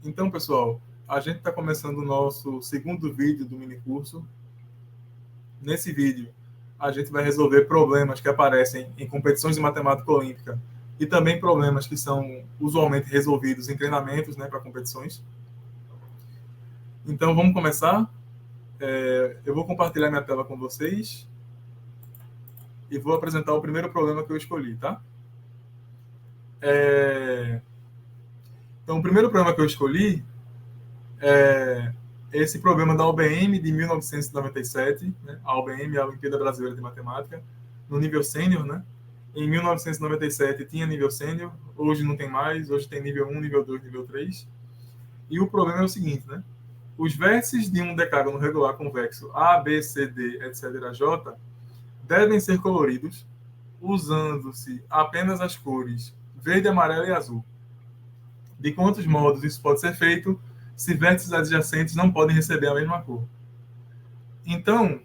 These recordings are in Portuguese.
Então, pessoal, a gente está começando o nosso segundo vídeo do minicurso. Nesse vídeo, a gente vai resolver problemas que aparecem em competições de matemática olímpica e também problemas que são usualmente resolvidos em treinamentos, né, para competições. Então, vamos começar. Eu vou compartilhar minha tela com vocês e vou apresentar o primeiro problema que eu escolhi, tá? Então, o primeiro problema que eu escolhi é esse problema da OBM de 1997, né? A OBM, a Olimpíada Brasileira de Matemática, no nível sênior, né? Em 1997 tinha nível sênior, hoje não tem mais, hoje tem nível 1, nível 2, nível 3. E o problema é o seguinte, né? Os vértices de um decágono regular convexo A, B, C, D, etc., J, devem ser coloridos usando-se apenas as cores verde, amarelo e azul. De quantos modos isso pode ser feito se vértices adjacentes não podem receber a mesma cor? Então,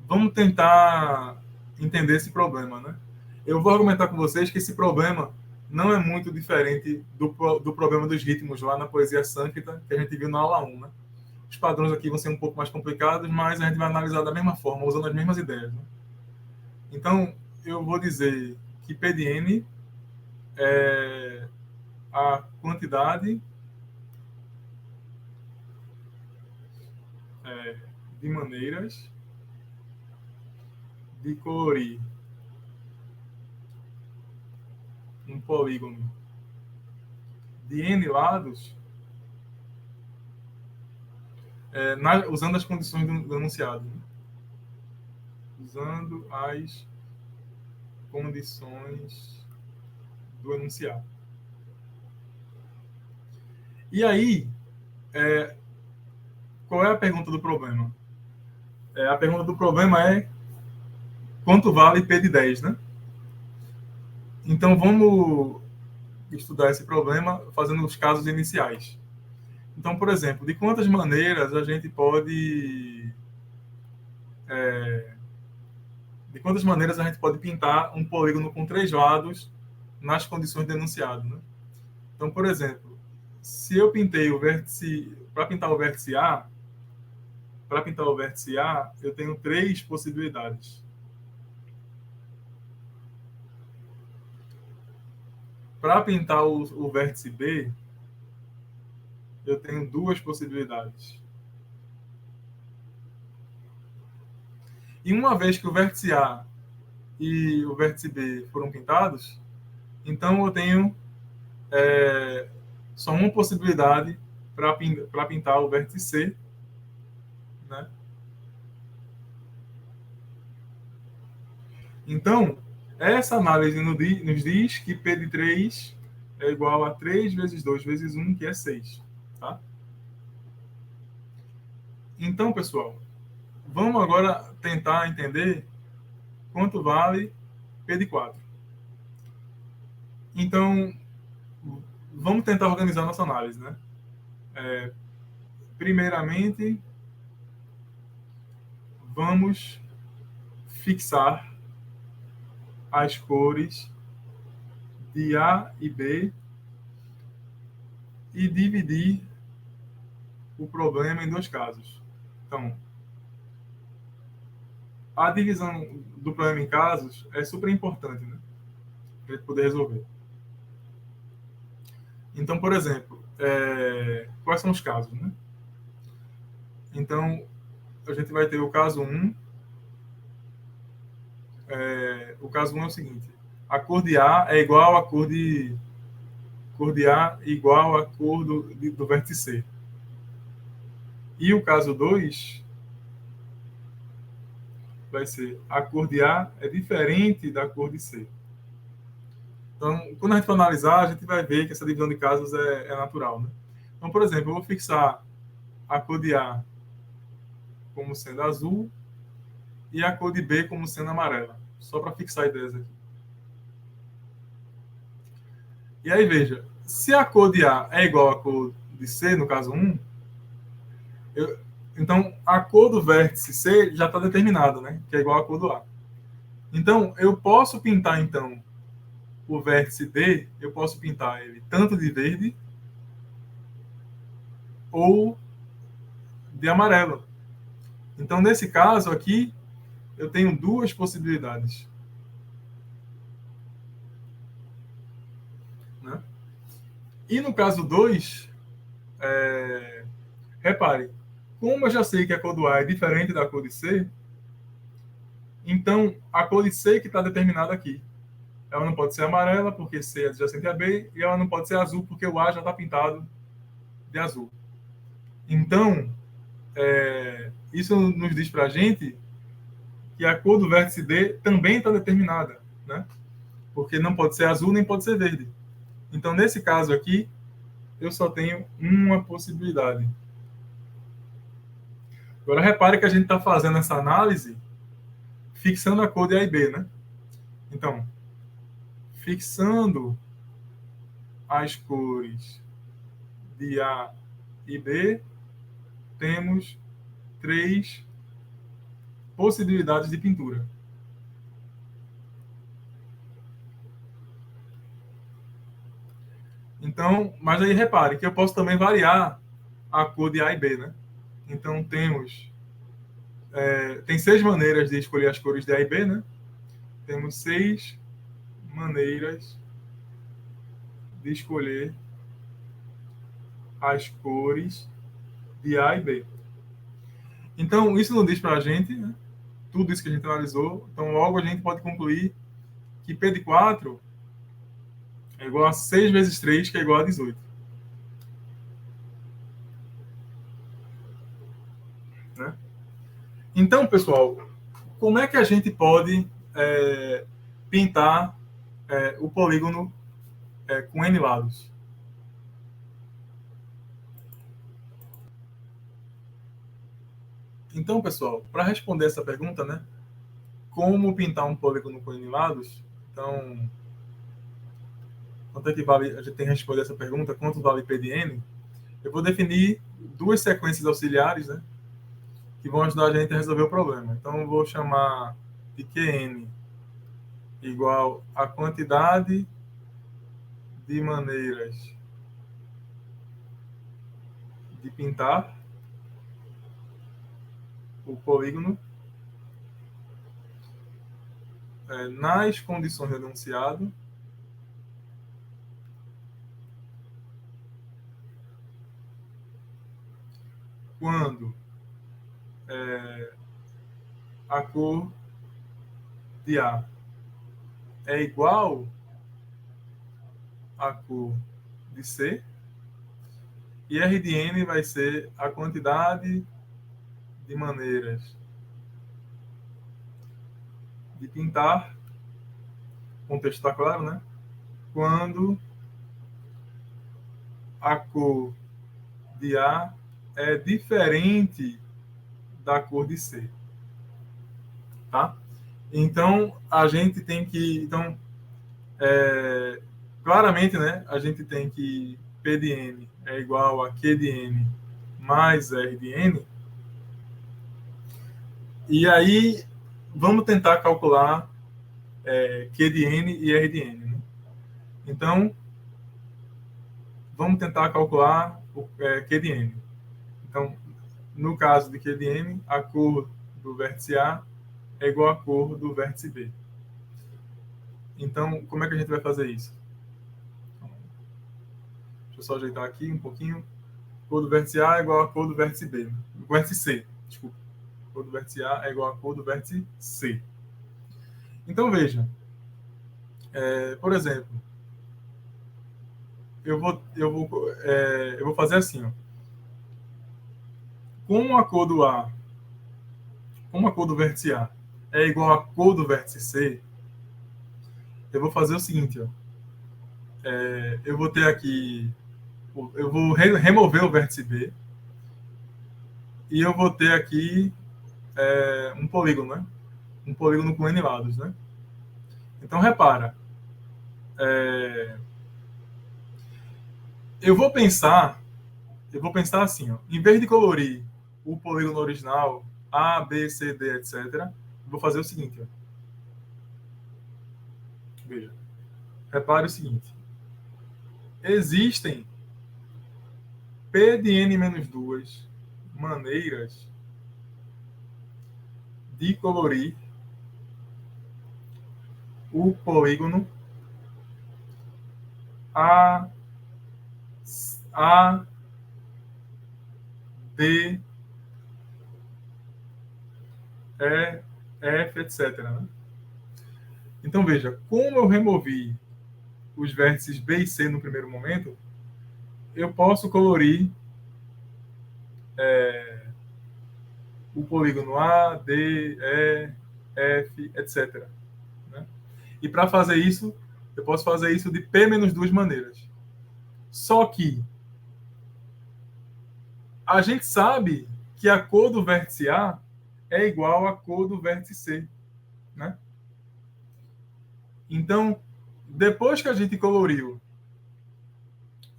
vamos tentar entender esse problema, né? Eu vou argumentar com vocês que esse problema não é muito diferente do problema dos ritmos lá na poesia sânscrita que a gente viu na aula 1, né? Os padrões aqui vão ser um pouco mais complicados, mas a gente vai analisar da mesma forma, usando as mesmas ideias, né? Então, eu vou dizer que P de N é a quantidade de maneiras de colorir um polígono de N lados usando as condições do enunciado. Né? Usando as condições do enunciado. E aí, qual é a pergunta do problema? A pergunta do problema é quanto vale P de 10, né? Então, vamos estudar esse problema fazendo os casos iniciais. Então, por exemplo, de quantas maneiras a gente pode... de quantas maneiras a gente pode pintar um polígono com 3 lados nas condições de enunciado, né? Então, por exemplo, se eu pintei o vértice... Para pintar o vértice A, eu tenho 3 possibilidades. Para pintar o vértice B, eu tenho 2 possibilidades. E uma vez que o vértice A e o vértice B foram pintados, então eu tenho só uma possibilidade para pintar o vértice C, né? Então, essa análise nos diz que P de 3 é igual a 3 vezes 2 vezes 1, que é 6. Tá? Então, pessoal, vamos agora tentar entender quanto vale P de 4. Então, vamos tentar organizar nossa análise, né? Primeiramente, vamos fixar as cores de A e B e dividir o problema em 2 casos. Então, a divisão do problema em casos é super importante, né? Para a gente poder resolver. Então, por exemplo, quais são os casos, né? Então, a gente vai ter o caso 1. O caso 1 é o seguinte: a cor de A é igual à cor de A igual à cor do vértice C. E o caso 2 vai ser a cor de A é diferente da cor de C. Então, quando a gente for analisar, a gente vai ver que essa divisão de casos é natural, né? Então, por exemplo, eu vou fixar a cor de A como sendo azul e a cor de B como sendo amarela, só para fixar ideias aqui. E aí, veja, se a cor de A é igual à cor de C, no caso 1, então a cor do vértice C já está determinada, né? Que é igual à cor do A. Então, eu posso pintar, então, o vértice D, eu posso pintar ele tanto de verde ou de amarelo. Então, nesse caso aqui, eu tenho duas possibilidades. Né? E no caso 2, repare, como eu já sei que a cor do A é diferente da cor de C, então a cor de C que está determinada aqui. Ela não pode ser amarela, porque C é adjacente a B, e ela não pode ser azul, porque o A já está pintado de azul. Então, isso nos diz para a gente que a cor do vértice D também está determinada, né? Porque não pode ser azul nem pode ser verde. Então, nesse caso aqui, eu só tenho uma possibilidade. Agora, repare que a gente está fazendo essa análise fixando a cor de A e B, né? Então, fixando as cores de A e B, temos 3 possibilidades de pintura. Então, mas aí repare que eu posso também variar a cor de A e B, né? Então temos tem 6 maneiras de escolher as cores de A e B, né? Temos 6 maneiras de escolher as cores de A e B. Então isso não diz para a gente, né? Tudo isso que a gente analisou. Então logo a gente pode concluir que P de 4 é igual a 6 vezes 3, que é igual a 18. Né? Então, pessoal, como é que a gente pode pintar o polígono com N lados? Então, pessoal, para responder essa pergunta, né, como pintar um polígono com N lados? Então, quanto é que vale, a gente tem que responder essa pergunta, quanto vale P de N? Eu vou definir duas sequências auxiliares, né, que vão ajudar a gente a resolver o problema. Então, eu vou chamar de QN igual a quantidade de maneiras de pintar o polígono nas condições do enunciado quando a cor de A é igual à cor de C, e R de N vai ser a quantidade de maneiras de pintar, o contexto está claro, né? Quando a cor de A é diferente da cor de C, tá? Então, a gente tem que... Então, claramente, né? A gente tem que P de N é igual a Q de N mais R de N. E aí, vamos tentar calcular Q de N e R de N. Né? Então, vamos tentar calcular o Q de N. Então, no caso de Q de N, a cor do vértice A é igual à cor do vértice B. Então, como é que a gente vai fazer isso? Deixa eu só ajeitar aqui um pouquinho. A cor do vértice A é igual à cor do vértice B. Do vértice C, desculpa. A cor do vértice A é igual à cor do vértice C. Então, veja. Por exemplo, eu vou fazer assim, ó. Como a cor do A, como a cor do vértice A é igual à cor do vértice C, eu vou fazer o seguinte, ó. Eu vou ter aqui, eu vou remover o vértice B e eu vou ter aqui um polígono, né? Um polígono com N lados, né? Então, repara, eu vou pensar assim, ó. Em vez de colorir o polígono original, A, B, C, D, etc., eu vou fazer o seguinte, ó. Veja, repare o seguinte. Existem P de N menos 2 maneiras de colorir o polígono A, D, E, F, etc. Né? Então, veja, como eu removi os vértices B e C no primeiro momento, eu posso colorir o polígono A, D, E, F, etc. Né? E para fazer isso, eu posso fazer isso de P menos duas maneiras. Só que a gente sabe que a cor do vértice A é igual à cor do vértice C. Né? Então, depois que a gente coloriu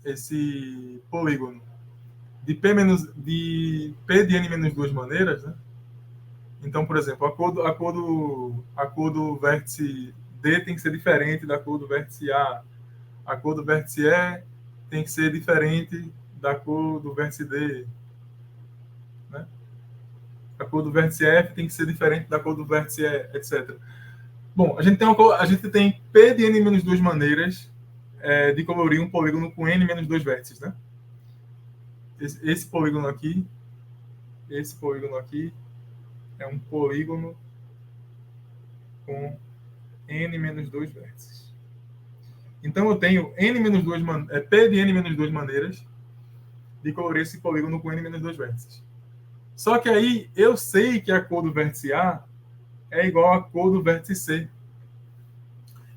esse polígono de P de N menos duas maneiras, né? Então, por exemplo, a cor do vértice D tem que ser diferente da cor do vértice A. A cor do vértice E tem que ser diferente da cor do vértice D. Né? A cor do vértice F tem que ser diferente da cor do vértice E, etc. Bom, a gente tem P de N menos duas maneiras de colorir um polígono com N menos dois vértices. Né? Esse polígono aqui é um polígono com N menos dois vértices. Então, eu tenho P de N menos duas maneiras de colorir esse polígono com N menos dois vértices. Só que aí, eu sei que a cor do vértice A é igual à cor do vértice C.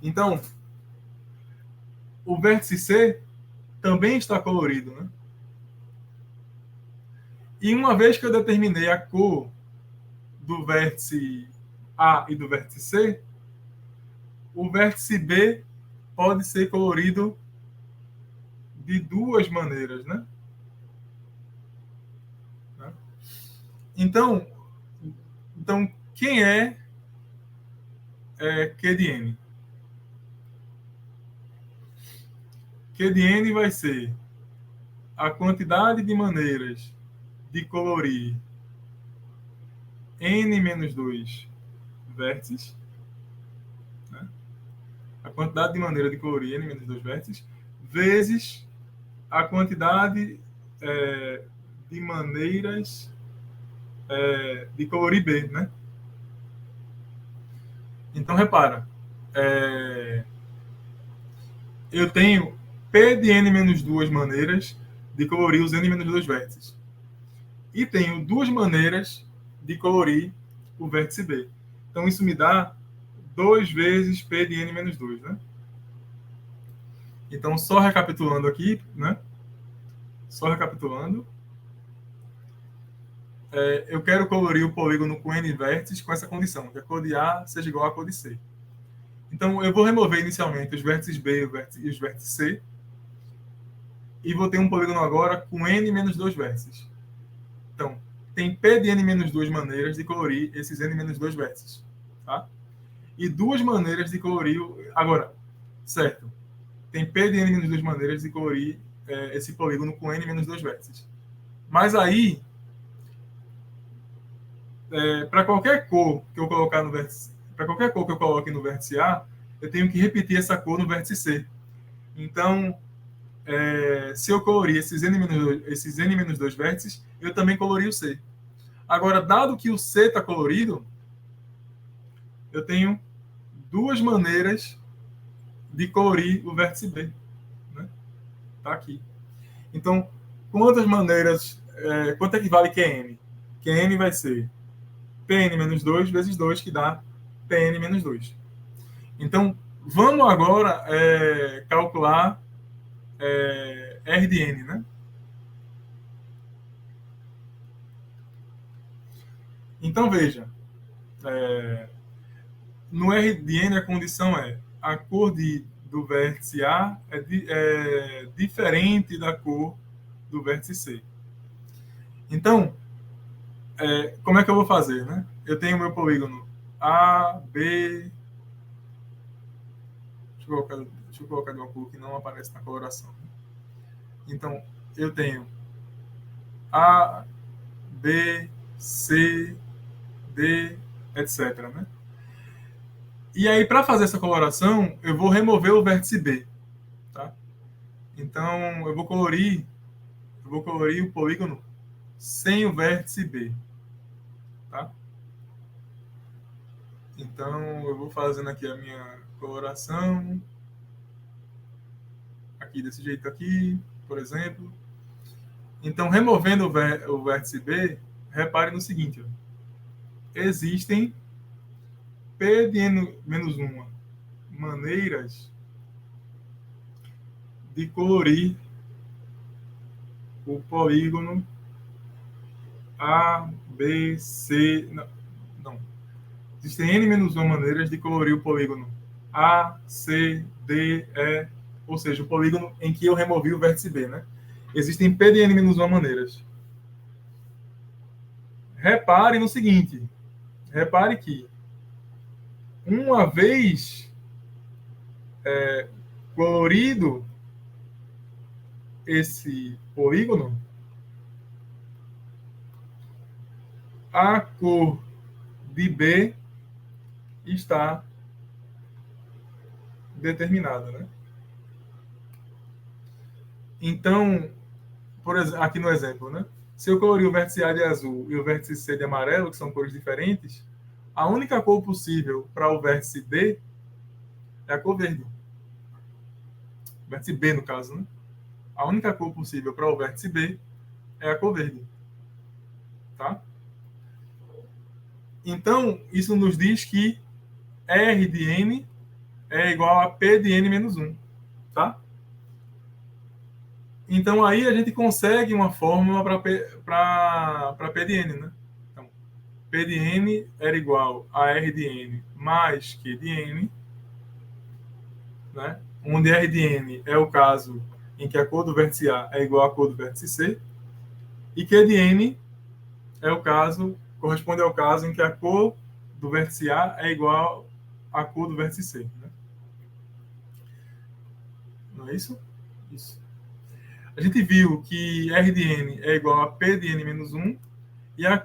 Então, o vértice C também está colorido. Né? E uma vez que eu determinei a cor do vértice A e do vértice C, o vértice B pode ser colorido de duas maneiras, né? Então quem é Q de N? Q de N vai ser a quantidade de maneiras de colorir N menos 2 vértices, né? A quantidade de maneiras de colorir N menos 2 vértices, vezes a quantidade de maneiras de colorir B, né? Então, repara, eu tenho P de N menos duas maneiras de colorir os N menos dois vértices. E tenho duas maneiras de colorir o vértice B. Então, isso me dá 2 vezes P de N menos 2, né? Então, só recapitulando aqui, né? Só recapitulando. Eu quero colorir o polígono com N vértices com essa condição, que a cor de A seja igual à cor de C. Então, eu vou remover inicialmente os vértices B e os vértices C, e vou ter um polígono agora com N menos 2 vértices. Então, tem P de N menos 2 maneiras de colorir esses N menos 2 vértices. Tá? E duas maneiras de colorir... Agora, certo. Tem P de N menos 2 maneiras de colorir esse polígono com N menos 2 vértices. Mas aí, para qualquer cor que eu colocar no vértice... Para qualquer cor que eu coloque no vértice A, eu tenho que repetir essa cor no vértice C. Então, se eu colorir esses N menos 2 vértices, eu também colorir o C. Agora, dado que o C está colorido, eu tenho duas maneiras de colorir o vértice B. Né? Tá aqui. Então, quantas maneiras... quanto equivale QN? QN vai ser PN menos 2 vezes 2, que dá PN menos 2. Então, vamos agora calcular R de N, né? Então, veja. No R de N, a condição é a cor do vértice A é diferente da cor do vértice C. Então, como é que eu vou fazer, né? Eu tenho o meu polígono A, B... Deixa eu colocar de uma cor que não aparece na coloração. Então, eu tenho A, B, C, D, etc. Né? E aí, para fazer essa coloração, eu vou remover o vértice B. Tá? Então, eu vou colorir o polígono sem o vértice B. Tá? Então, eu vou fazendo aqui a minha coloração. Aqui, desse jeito aqui, por exemplo. Então, removendo o vértice B, repare no seguinte. Ó. Existem P de N-1 maneiras de colorir o polígono A, B, C... Não. Existem N-1 maneiras de colorir o polígono A, C, D, E, ou seja, o polígono em que eu removi o vértice B, né? Existem P de N-1 maneiras. Repare no seguinte. Repare que uma vez colorido esse polígono, a cor de B está determinada, né? Então, por exemplo, aqui no exemplo, né? Se eu colorir o vértice A de azul e o vértice C de amarelo, que são cores diferentes, a única cor possível para o vértice D é a cor verde. O vértice B, no caso, né? A única cor possível para o vértice B é a cor verde. Tá? Então, isso nos diz que R de N é igual a P de N menos 1. Tá? Então, aí a gente consegue uma fórmula para P de N. Né? Então, P de N era igual a R de N mais Q de N, né? Onde R de N é o caso em que a cor do vértice A é igual à cor do vértice C, e Q de N é o caso, corresponde ao caso em que a cor do vértice A é igual à cor do vértice C. Né? Não é isso? Isso. A gente viu que R de N é igual a P de N menos 1, e a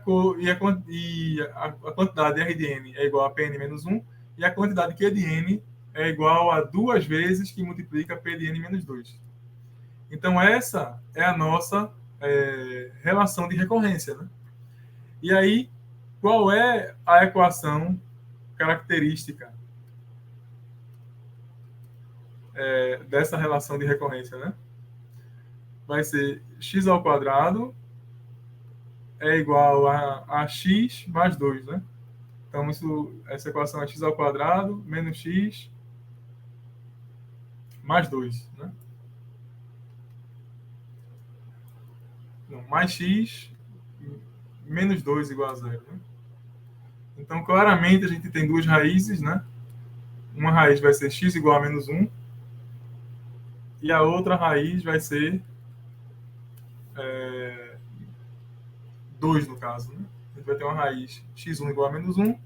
quantidade de R de N é igual a Pn menos 1, e a quantidade Q de N é igual a 2 vezes que multiplica P de N menos 2. Então, essa é a nossa relação de recorrência. Né? E aí, qual é a equação característica dessa relação de recorrência? Né? Vai ser x ao quadrado é igual a x mais 2. Né? Então, essa equação é x ao quadrado menos x mais 2. Né? Não, mais x menos 2 igual a 0. Né? Então, claramente, a gente tem duas raízes. Né? Uma raiz vai ser x igual a menos 1, e a outra raiz vai ser 2, no caso. Né? A gente vai ter uma raiz x1 igual a menos 1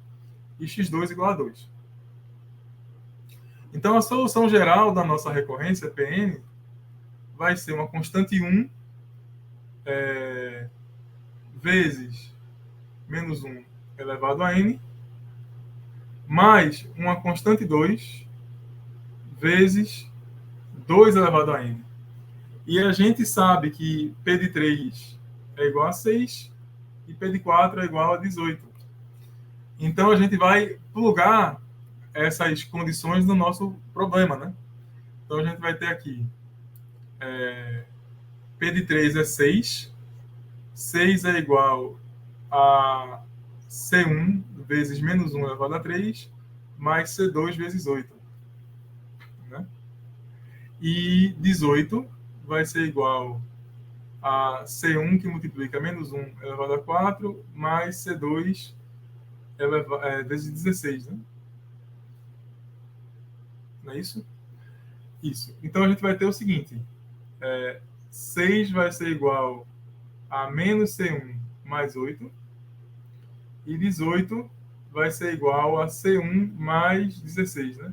e x2 igual a 2. Então, a solução geral da nossa recorrência, Pn, vai ser uma constante 1 vezes menos 1 elevado a n, mais uma constante 2 vezes 2 elevado a n. E a gente sabe que P de 3 é igual a 6 e P de 4 é igual a 18. Então, a gente vai plugar essas condições no nosso problema, né? Então, a gente vai ter aqui P de 3 é 6, 6 é igual a C1 vezes menos 1 elevado a 3, mais C2 vezes 8. Né? E 18 vai ser igual a C1 que multiplica menos 1 elevado a 4, mais C2 vezes 16. Né? Não é isso? Isso. Então, a gente vai ter o seguinte. 6 vai ser igual a menos C1 mais 8, e 18 vai ser igual a C1 mais 16, né?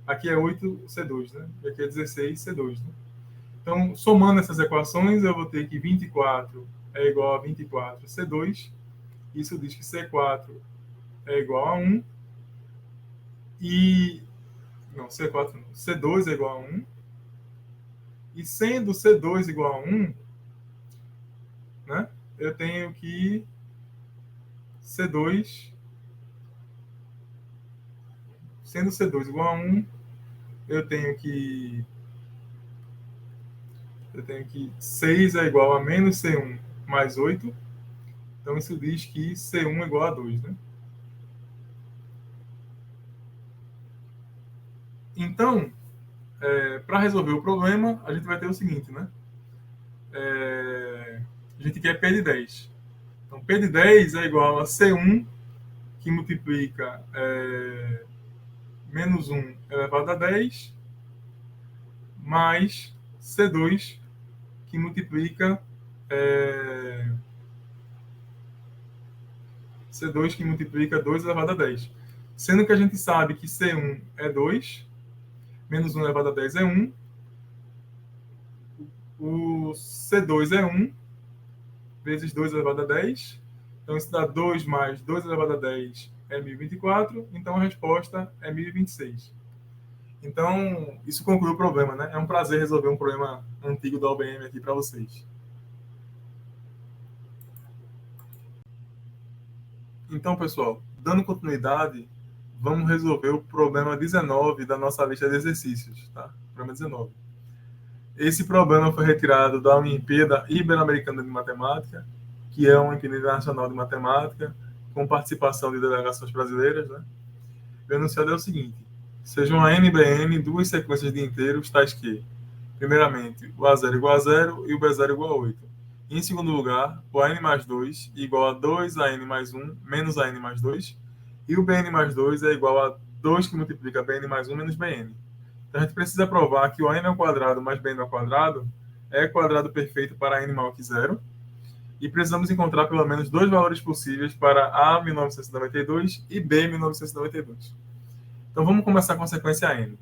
Aqui é 8C2, né? Aqui é 16C2, né? Então, somando essas equações, eu vou ter que 24 é igual a 24C2. Isso diz que C4 é igual a 1 e... Não, C4 não. C2 é igual a 1. E sendo C2 igual a 1, né, eu tenho que C2... Sendo C2 igual a 1, eu tenho que 6 é igual a menos C1 mais 8. Então, isso diz que C1 é igual a 2, né? Então, para resolver o problema, a gente vai ter o seguinte, né? A gente quer P de 10. Então, P de 10 é igual a C1, que multiplica menos 1 elevado a 10, mais C2, que multiplica C2 que multiplica 2 elevado a 10. Sendo que a gente sabe que C1 é 2, menos 1 elevado a 10 é 1, o C2 é 1, vezes 2 elevado a 10. Então, isso dá 2 mais 2 elevado a 10 é 1024. Então, a resposta é 1026. Então, isso conclui o problema, né? É um prazer resolver um problema antigo da OBM aqui para vocês. Então, pessoal, dando continuidade, vamos resolver o problema 19 da nossa lista de exercícios, tá? Problema 19. Esse problema foi retirado da Olimpíada Ibero-Americana de Matemática, que é uma Olimpíada Internacional de Matemática, com participação de delegações brasileiras, né? O enunciado é o seguinte: sejam a NBN duas sequências de inteiros tais que, primeiramente, o A0 igual a 0 e o B0 igual a 8. Em segundo lugar, o AN mais 2 igual a 2AN mais 1 menos AN mais 2. E o BN mais 2 é igual a 2 que multiplica BN mais 1 menos BN. Então, a gente precisa provar que o AN ao quadrado mais BN ao quadrado é quadrado perfeito para N maior que 0. E precisamos encontrar pelo menos dois valores possíveis para A 1992 e B 1992. Então, vamos começar com a sequência N.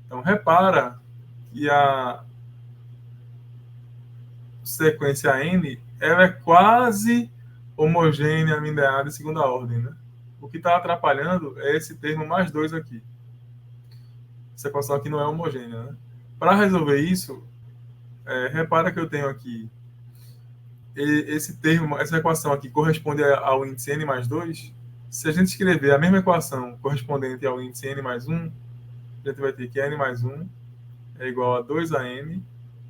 Então, repara que a sequência N ela é quase homogênea, linear de segunda ordem, né? O que está atrapalhando é esse termo mais 2 aqui. Essa equação aqui não é homogênea, né? Para resolver isso, repara que eu tenho aqui esse termo, essa equação aqui corresponde ao índice n mais 2. Se a gente escrever a mesma equação correspondente ao índice n mais 1, a gente vai ter que n mais 1 é igual a 2an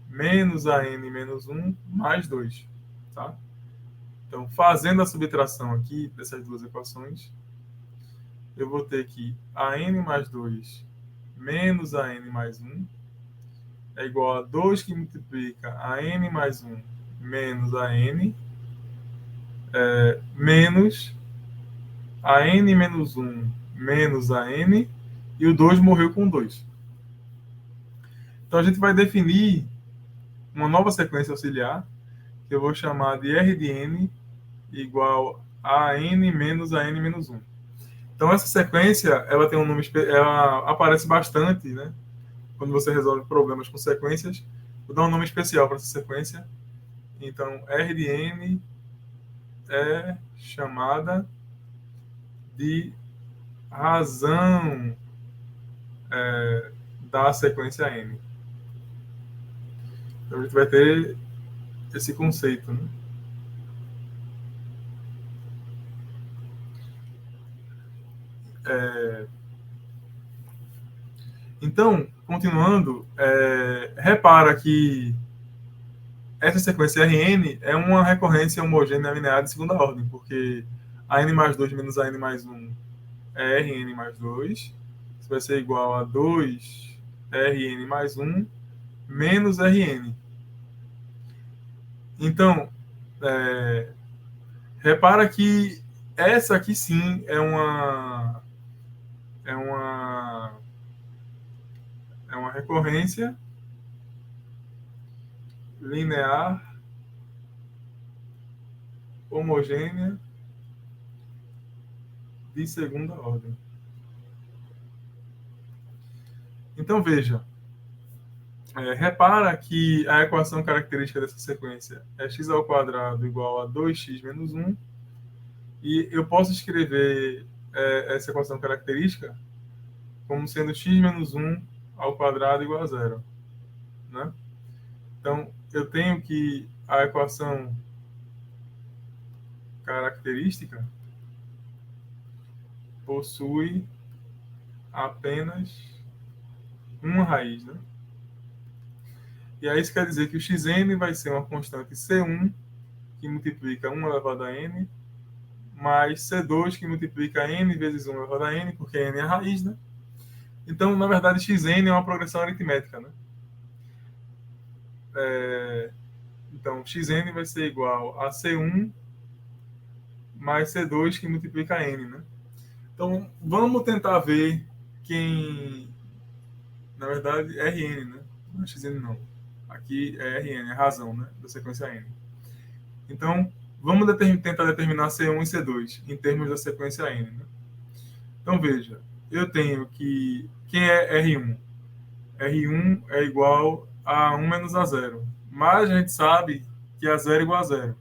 menos an menos 1 mais 2. Tá? Então, fazendo a subtração aqui dessas duas equações, eu vou ter que an mais 2 menos an mais 1 é igual a 2 que multiplica an mais 1 menos an menos an menos 1 menos an, e o 2 morreu com 2. Então, a gente vai definir uma nova sequência auxiliar, que eu vou chamar de R de n igual a n menos an menos 1. Então, essa sequência, ela tem um nome, ela aparece bastante, né? Quando você resolve problemas com sequências, vou dar um nome especial para essa sequência. Então, R de n é chamada de razão da sequência n. Então, a gente vai ter esse conceito, né? Então, continuando, repara que essa sequência Rn é uma recorrência homogênea linear de segunda ordem, porque a n mais 2 menos a n mais 1 é Rn mais 2. Isso vai ser igual a 2 Rn mais 1 menos Rn. Então, repara que essa aqui sim é uma recorrência linear homogênea de segunda ordem. Então, veja, Repara que a equação característica dessa sequência é x ao quadrado igual a 2x menos 1, e eu posso escrever essa equação característica como sendo x menos 1 ao quadrado igual a zero, né? Então, eu tenho que a equação característica possui apenas uma raiz, né? E aí isso quer dizer que o xn vai ser uma constante C1, que multiplica 1 elevado a n, mais C2, que multiplica n vezes 1 elevado a n, porque n é a raiz, né? Então, na verdade, xn é uma progressão aritmética, né? Então, xn vai ser igual a C1 mais C2, que multiplica n, né? Então, vamos tentar ver quem... Na verdade, Rn, né? Não é xn, não. Aqui é Rn, é a razão, né? Da sequência n. Então, vamos tentar determinar C1 e C2 em termos da sequência n, né? Então, veja, eu tenho que... Quem é R1? R1 é igual a 1 menos A0. Mas a gente sabe que A0 é igual a zero.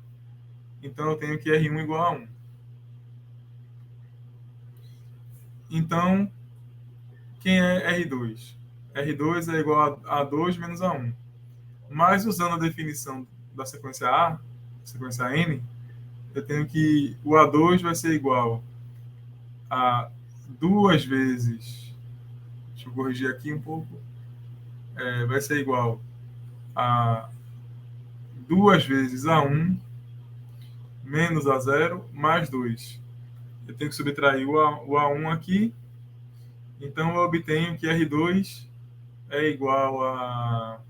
Então, eu tenho que R1 igual a 1. Então, quem é R2? R2 é igual a 2 menos A1. Mas, usando a definição da sequência A, sequência N, eu tenho que o A2 vai ser igual a 2 vezes... Deixa eu corrigir aqui um pouco. Vai ser igual a 2 vezes A1 menos A0 mais 2. Eu tenho que subtrair o A1 aqui. Então, eu obtenho que R2 é igual a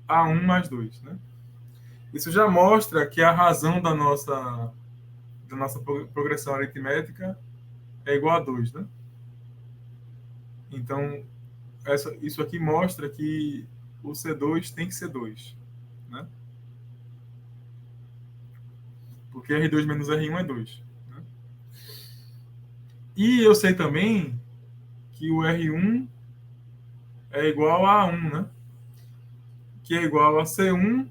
A1 mais 2, né? Isso já mostra que a razão da nossa progressão aritmética é igual a 2, né? Então, isso aqui mostra que o C2 tem que ser 2, né? Porque R2 menos R1 é 2. Né? E eu sei também que o R1 é igual a 1, né? Que é igual a C1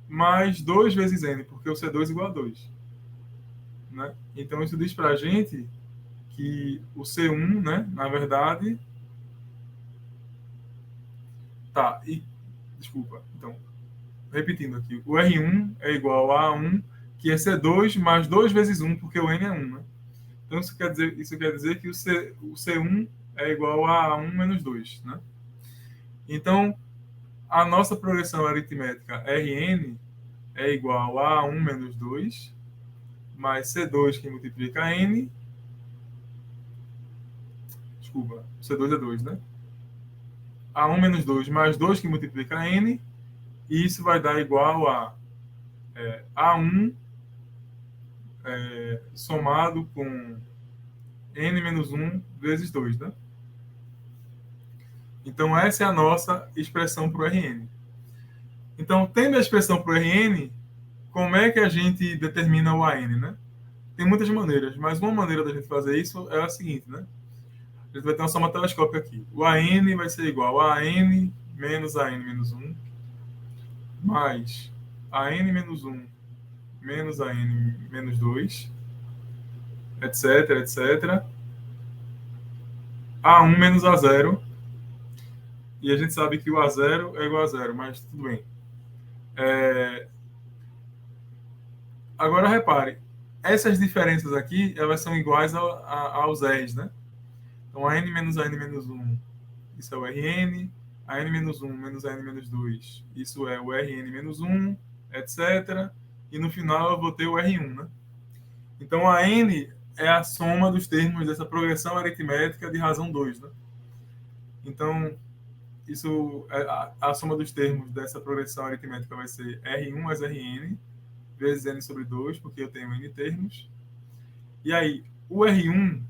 mais 2 vezes N, porque o C2 é igual a 2. Né? Então, isso diz para a gente que o C1, né, na verdade... Tá, desculpa. Então, repetindo aqui. O R1 é igual a 1, que é C2 mais 2 vezes 1, porque o N é 1, né? Então, isso quer dizer que o C1 é igual a 1 menos 2, né? Então, a nossa progressão aritmética Rn é igual a 1 menos 2, mais C2 que multiplica N. Desculpa, C2 é 2, né? A1 menos 2 mais 2 que multiplica N. E isso vai dar igual a A1 somado com N menos 1 vezes 2, né? Então, essa é a nossa expressão para o Rn. Então, tendo a expressão para o Rn, como é que a gente determina o An, né? Tem muitas maneiras, mas uma maneira da gente fazer isso é a seguinte, né? A gente vai ter uma soma telescópica aqui. O An vai ser igual a An menos An menos 1, mais An menos 1 menos An menos 2, etc, etc. A1 menos A0. E a gente sabe que o A0 é igual a zero, mas tudo bem. Agora, repare, essas diferenças aqui, elas são iguais aos R's, né? Então, a n menos menos 1, isso é o Rn. A n menos 1 menos a n menos 2, isso é o Rn menos 1, etc. E no final eu vou ter o R1, né? Então, a n é a soma dos termos dessa progressão aritmética de razão 2, né? Então, isso, a soma dos termos dessa progressão aritmética vai ser R1 mais Rn, vezes n sobre 2, porque eu tenho n termos. E aí, o R1,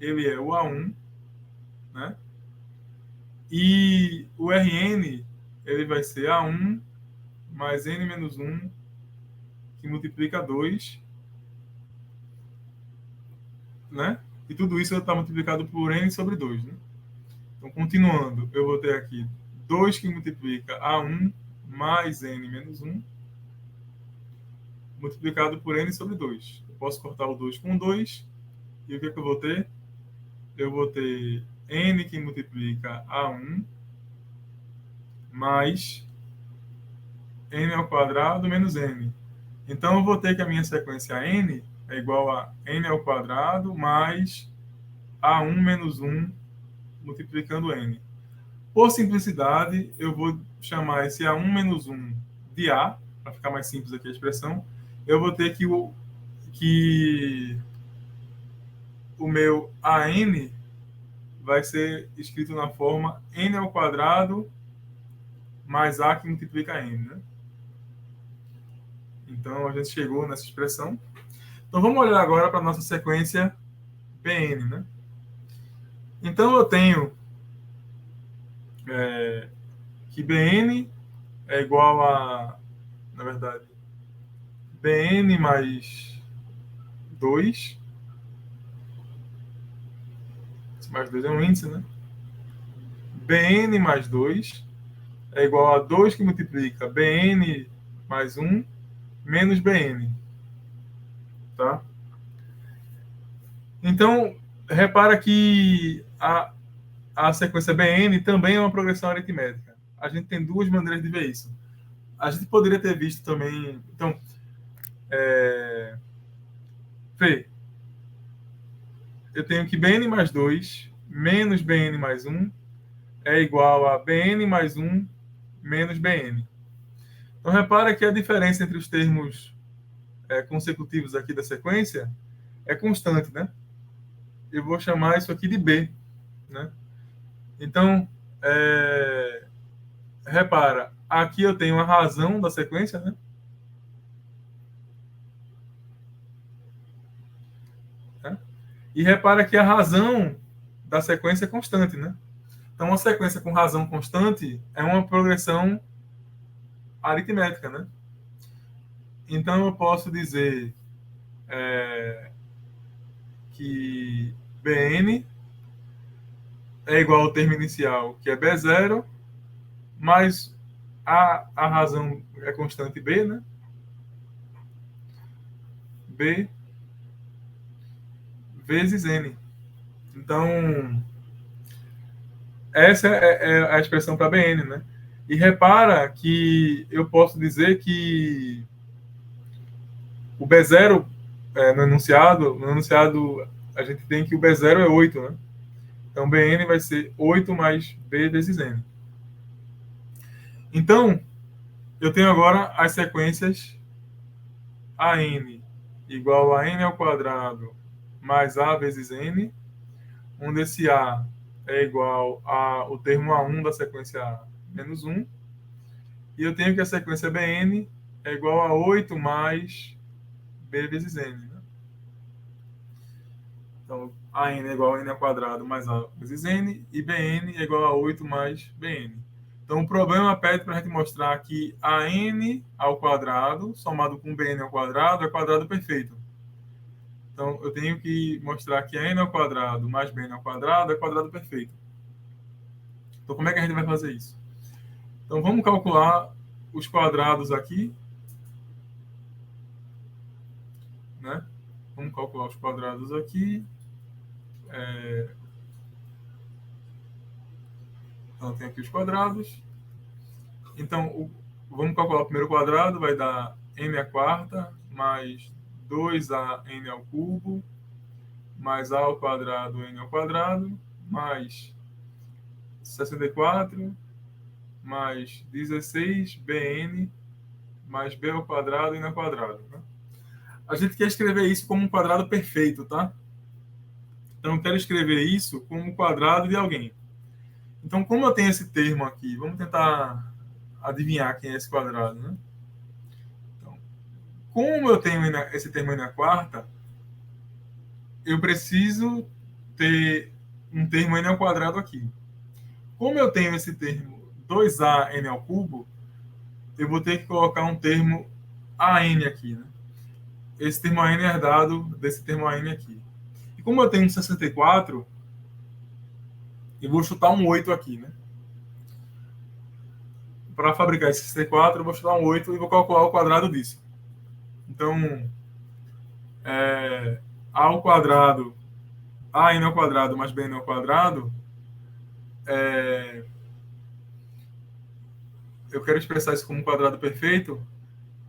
ele é o A1, né? E o Rn, ele vai ser A1 mais n menos 1, que multiplica 2, né? E tudo isso está multiplicado por n sobre 2, né? Então, continuando, eu vou ter aqui 2 que multiplica A1 mais N menos 1, multiplicado por N sobre 2. Eu posso cortar o 2 com 2, e o que é que eu vou ter? Eu vou ter N que multiplica A1 mais N ao quadrado menos N. Então, eu vou ter que a minha sequência N é igual a N ao quadrado mais A1 menos 1 multiplicando N. Por simplicidade, eu vou chamar esse A1 menos 1 de A, para ficar mais simples aqui a expressão. Eu vou ter que o meu AN vai ser escrito na forma N ao quadrado mais A que multiplica N, né? Então, a gente chegou nessa expressão. Então, vamos olhar agora para a nossa sequência Bn, né? Então, eu tenho que Bn é igual a, na verdade, Bn mais 2. Esse mais 2 é um índice, né? Bn mais 2 é igual a 2 que multiplica Bn mais 1 menos Bn. Tá? Então, repara que a sequência Bn também é uma progressão aritmética. A gente tem duas maneiras de ver isso. A gente poderia ter visto também... Então, Vê, eu tenho que Bn mais 2 menos Bn mais 1 é igual a Bn mais 1 menos Bn. Então, repara que a diferença entre os termos consecutivos aqui da sequência é constante, né? Eu vou chamar isso aqui de B, né? Então, repara, aqui eu tenho a razão da sequência, né? E repara que a razão da sequência é constante, né? Então, uma sequência com razão constante é uma progressão aritmética, né? Então, eu posso dizer que Bn é igual ao termo inicial, que é B0, mais a razão é constante B, né? B vezes N. Então, essa é a expressão para Bn, né? E repara que eu posso dizer que o B0 no enunciado a gente tem que o B0 é 8, né? Então, Bn vai ser 8 mais B vezes N. Então, eu tenho agora as sequências AN igual a N ao quadrado mais A vezes N, onde esse A é igual ao termo A1 da sequência A menos 1, e eu tenho que a sequência Bn é igual a 8 mais B vezes N. Né? Então, AN é igual a N ao quadrado mais A vezes N, e Bn é igual a 8 mais Bn. Então, o problema pede para a gente mostrar que AN ao quadrado, somado com Bn ao quadrado, é quadrado perfeito. Então, eu tenho que mostrar que N ao quadrado mais Bn ao quadrado é quadrado perfeito. Então, como é que a gente vai fazer isso? Então, vamos calcular os quadrados aqui. Né? Vamos calcular os quadrados aqui. Então, tem aqui os quadrados. Então, vamos calcular o primeiro quadrado. Vai dar n à quarta mais 2an ao cubo mais a ao quadrado n ao quadrado mais 64 mais 16 bn mais b ao quadrado n ao quadrado. Né? A gente quer escrever isso como um quadrado perfeito, tá? Então, eu quero escrever isso como um quadrado de alguém. Então, como eu tenho esse termo aqui, vamos tentar adivinhar quem é esse quadrado, né? Então, como eu tenho esse termo n à quarta, eu preciso ter um termo n ao quadrado aqui. Como eu tenho esse termo 2an ao cubo, eu vou ter que colocar um termo an aqui, né? Esse termo an é herdado desse termo an aqui. E como eu tenho 64, eu vou chutar um 8 aqui, né? para fabricar esse C4, eu vou estudar um 8 e vou calcular o quadrado disso. Então, A ao quadrado, AN ao quadrado mais BN ao quadrado, eu quero expressar isso como um quadrado perfeito,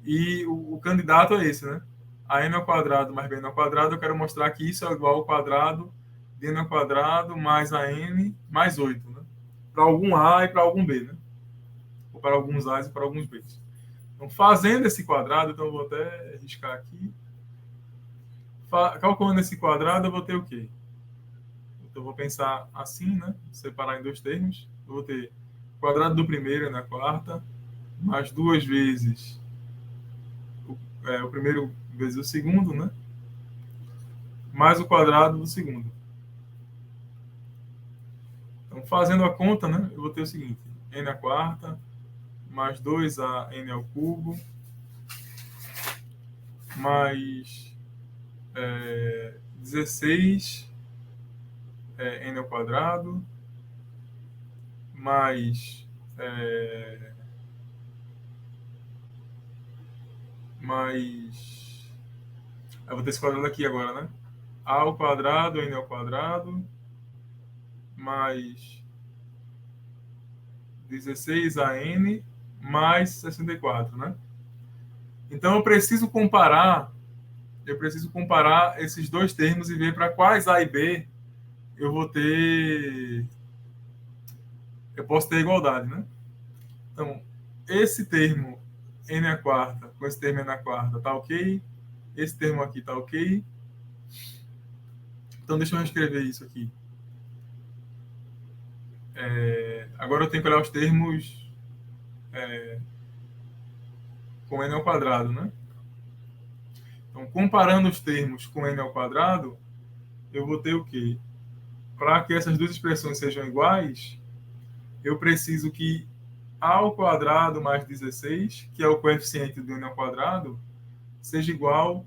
e o candidato é esse, né? AN ao quadrado mais BN ao quadrado, eu quero mostrar que isso é igual ao quadrado de N ao quadrado mais AN mais 8, né? Para algum A e para algum B, né? Ou para alguns A's e para alguns B's. Então, fazendo esse quadrado, então eu vou até riscar aqui. Calculando esse quadrado, eu vou ter o quê? Então, eu vou pensar assim, né? Separar em dois termos. Eu vou ter o quadrado do primeiro na quarta, mais duas vezes o primeiro vezes o segundo, né? Mais o quadrado do segundo. Então, fazendo a conta, né? Eu vou ter o seguinte: n à quarta, mais 2an ao cubo, mais 16 n ao quadrado, mais eu vou ter esse quadrado aqui agora, né? A ao quadrado, n ao quadrado, mais 16an mais 64, né? Então eu preciso comparar esses dois termos e ver para quais A e B eu posso ter igualdade, né? Então, esse termo n à quarta com esse termo n à quarta tá ok. Esse termo aqui tá ok. Então, deixa eu reescrever isso aqui. Agora eu tenho que olhar os termos com n ao quadrado, né? Então, comparando os termos com n ao quadrado, eu vou ter o quê? Para que essas duas expressões sejam iguais, eu preciso que a ao quadrado mais 16, que é o coeficiente do n ao quadrado, seja igual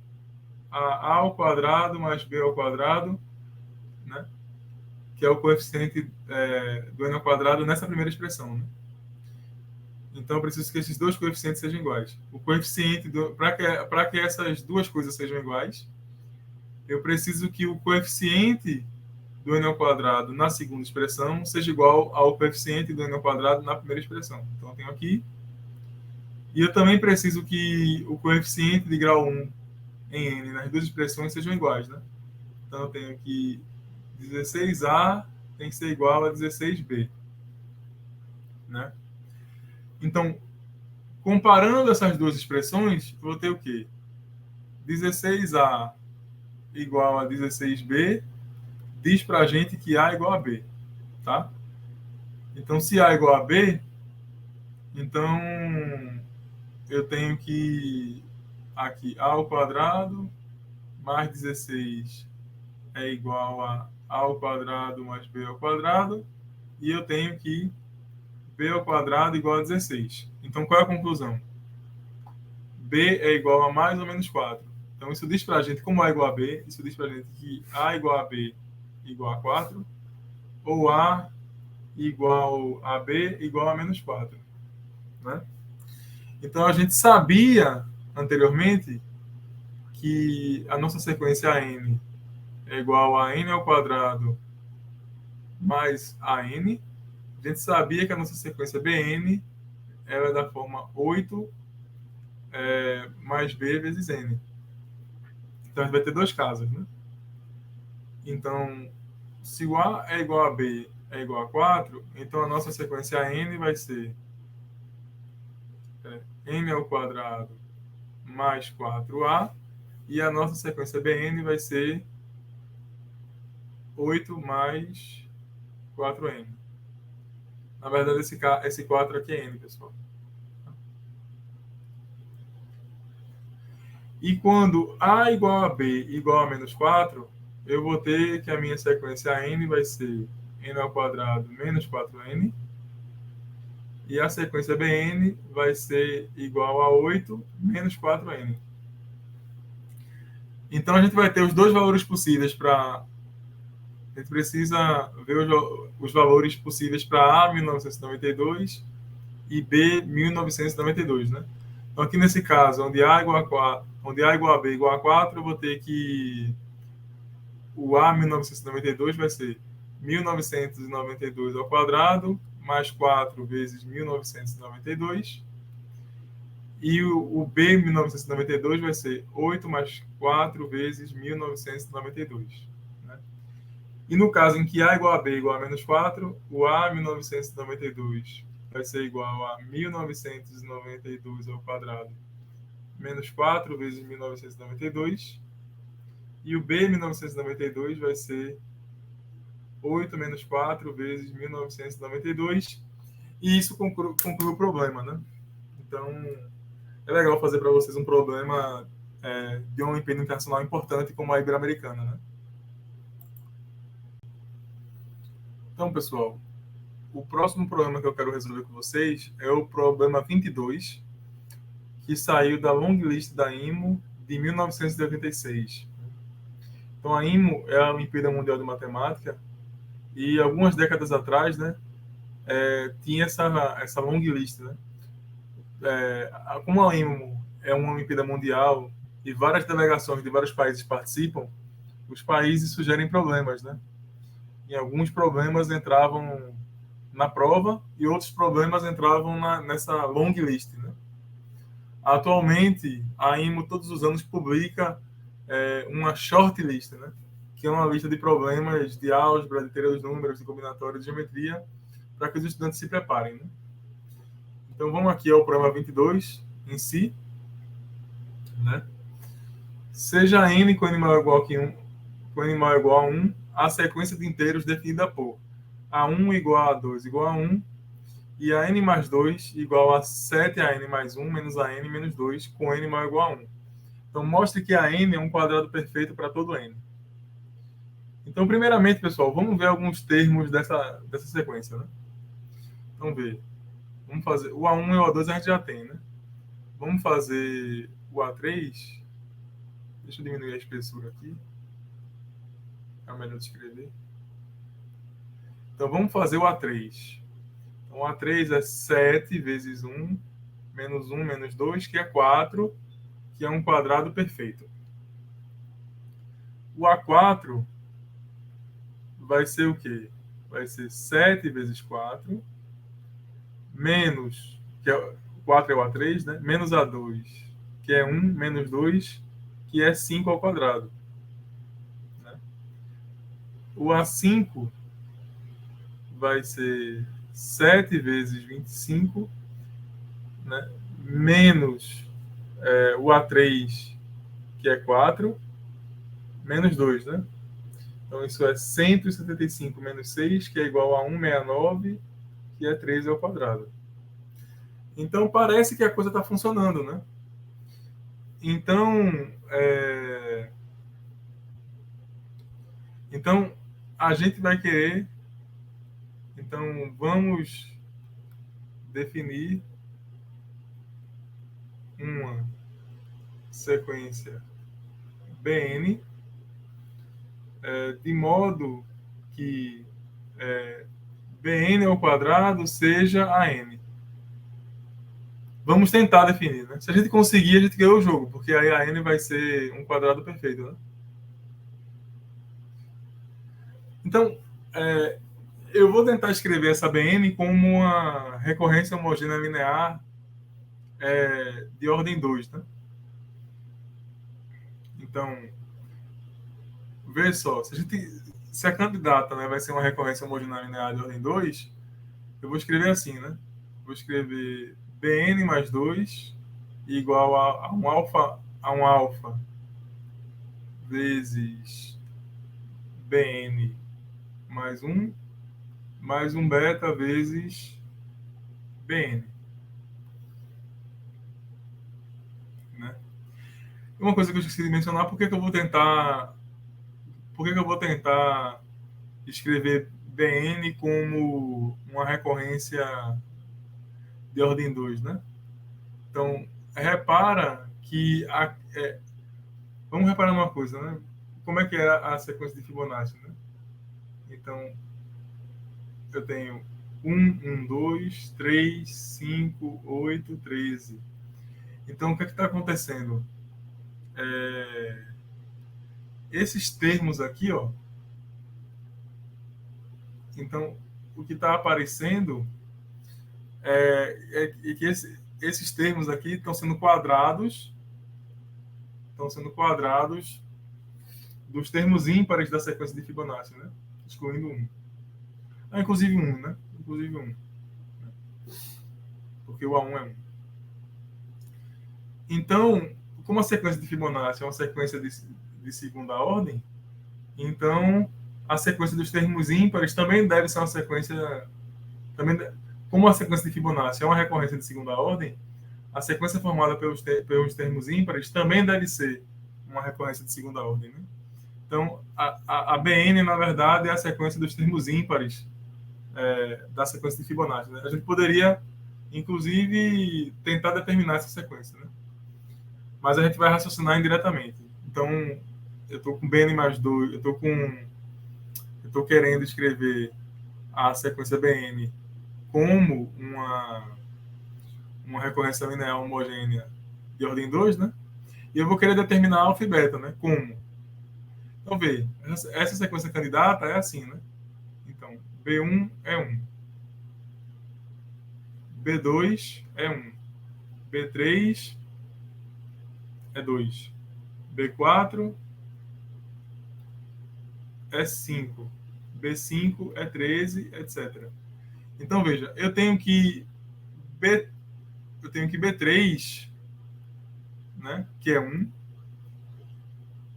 a ao quadrado mais b ao quadrado, né? Que é o coeficiente do n ao quadrado nessa primeira expressão, né? Então, eu preciso que esses dois coeficientes sejam iguais. O coeficiente, para que essas duas coisas sejam iguais, eu preciso que o coeficiente do n ao quadrado na segunda expressão seja igual ao coeficiente do n ao quadrado na primeira expressão. Então, eu tenho aqui. E eu também preciso que o coeficiente de grau 1 em n nas duas expressões sejam iguais, né? Então, eu tenho que 16a tem que ser igual a 16b, né? Então, comparando essas duas expressões, eu vou ter o quê? 16a igual a 16b diz para a gente que a é igual a b, tá? Então, se a é igual a b, então eu tenho que aqui a ao quadrado mais 16 é igual a ao quadrado mais b ao quadrado, e eu tenho que b ao quadrado igual a 16. Então, qual é a conclusão? B é igual a mais ou menos 4. Então, isso diz para a gente, como A é igual a B, isso diz para a gente que A igual a B igual a 4, ou A igual a B igual a menos 4. Né? Então, a gente sabia anteriormente que a nossa sequência n é igual a n ao quadrado mais an. A gente sabia que a nossa sequência bn ela é da forma 8 mais b vezes n. Então, a gente vai ter dois casos, né? Então, se o A é igual a B é igual a 4, então a nossa sequência n vai ser n ao quadrado mais 4a, e a nossa sequência bn vai ser 8 mais 4n. Na verdade, esse 4 aqui é n, pessoal. E quando a igual a b igual a menos 4, eu vou ter que a minha sequência n vai ser n ao quadrado menos 4n, e a sequência bn vai ser igual a 8 menos 4n. Então, a gente vai ter os dois valores possíveis para... A gente precisa ver os valores possíveis para A 1992 e B 1992, né? Então, aqui nesse caso, onde A igual a 4, onde A igual a B igual a 4, eu vou ter que o A 1992 vai ser 1992 ao quadrado mais 4 vezes 1992. E o B 1992 vai ser 8 mais 4 vezes 1992. Né? E no caso em que A igual a B igual a menos 4, o A 1992 vai ser igual a 1992 ao quadrado menos 4 vezes 1992. E o B 1992 vai ser 8 menos 4 vezes 1992. E isso conclui o problema, né? Então, é legal fazer para vocês um problema de uma Olimpíada Internacional importante como a Ibero-Americana, né? Então, pessoal, o próximo problema que eu quero resolver com vocês é o problema 22, que saiu da long list da IMO de 1986. Então, a IMO é a Olimpíada Mundial de Matemática e algumas décadas atrás, né, tinha essa long list, né? Como a IMO é uma Olimpíada Mundial e várias delegações de vários países participam, os países sugerem problemas, né? E alguns problemas entravam na prova e outros problemas entravam nessa long list, né? Atualmente, a IMO todos os anos publica uma short list, né? Que é uma lista de problemas de álgebra, de teoria dos números, de combinatória, de geometria, para que os estudantes se preparem, né? Então, vamos aqui ao problema 22 em si, né? Seja n com n maior ou igual que 1, com n maior ou igual a 1, a sequência de inteiros definida por A1 igual a 2 igual a 1 e a n mais 2 igual a 7an mais 1 menos a n menos 2 com n maior ou igual a 1. Então, mostre que a n é um quadrado perfeito para todo n. Então, primeiramente, pessoal, vamos ver alguns termos dessa sequência, né? Vamos ver. Vamos fazer o A1 e o A2 a gente já tem, né? Vamos fazer o A3. Deixa eu diminuir a espessura aqui. É melhor de escrever. Então, vamos fazer o A3. Então, o A3 é 7 vezes 1, menos 1, menos 2, que é 4, que é um quadrado perfeito. O A4 vai ser o quê? Vai ser 7 vezes 4, menos, que é 4 é o A3, né? Menos A2, que é 1, menos 2, que é 5 ao quadrado. Né? O A5 vai ser 7 vezes 25, né? Menos o A3, que é 4, menos 2, né? Então, isso é 175 menos 6, que é igual a 169, que é 13 ao quadrado. Então, parece que a coisa está funcionando, né? Então, a gente vai querer... Então, vamos definir uma sequência Bn, de modo que Bn ao quadrado seja a n. Vamos tentar definir, né? Se a gente conseguir, a gente ganhou o jogo, porque aí a n vai ser um quadrado perfeito, né? Então, eu vou tentar escrever essa Bn como uma recorrência homogênea linear de ordem 2, né? Então, vê só, se a candidata, né, vai ser uma recorrência homogênea linear de ordem 2, eu vou escrever assim, né? Vou escrever Bn mais 2 igual a um alfa vezes Bn mais um beta vezes Bn. Né? Uma coisa que eu esqueci de mencionar, por que eu vou tentar escrever Bn como uma recorrência de ordem 2, né? Então, repara que vamos reparar uma coisa, né? Como é que é a sequência de Fibonacci, né? Então, eu tenho 1, 2, 3, 5, 8, 13. Então, o que está acontecendo? Esses termos aqui, ó. Então, o que está aparecendo é que esses termos aqui estão sendo quadrados dos termos ímpares da sequência de Fibonacci, né? Excluindo 1. Inclusive 1, né? Inclusive 1. Porque o A1 é 1. Então, como a sequência de Fibonacci é uma sequência de segunda ordem, então a sequência dos termos ímpares também deve ser uma sequência... Como a sequência de Fibonacci é uma recorrência de segunda ordem, a sequência formada pelos termos ímpares também deve ser uma recorrência de segunda ordem, né? Então, a BN, na verdade, é a sequência dos termos ímpares da sequência de Fibonacci, né? A gente poderia, inclusive, tentar determinar essa sequência, né? Mas a gente vai raciocinar indiretamente. Então, eu estou com BN mais 2, eu estou querendo escrever a sequência BN como uma recorrência linear homogênea de ordem 2, né? E eu vou querer determinar alfa e beta, né? Como? Então, vê, essa sequência candidata é assim, né? Então, B1 é 1, B2 é 1, B3 é 2, B4 é 5, B5 é 13, etc. Então, veja, eu tenho que B3, né, que é 1,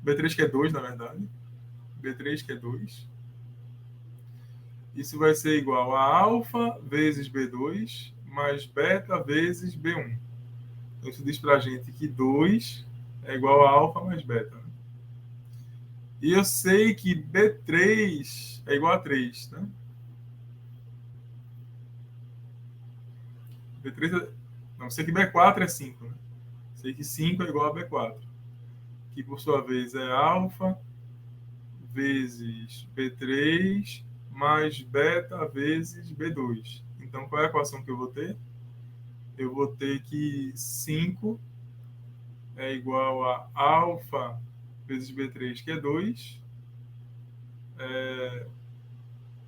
B3 que é 2, na verdade, B3 que é 2. Isso vai ser igual a alfa vezes B2 mais beta vezes B1. Então, isso diz para a gente que 2 é igual a alfa mais beta. Né? E eu sei que B3 é igual a 3. Né? Não, sei que B4 é 5. Né? Sei que 5 é igual a B4. Que, por sua vez, é alfa vezes B3 mais beta vezes B2. Então, qual é a equação que eu vou ter? Eu vou ter que 5 é igual a alfa vezes B3, que é 2,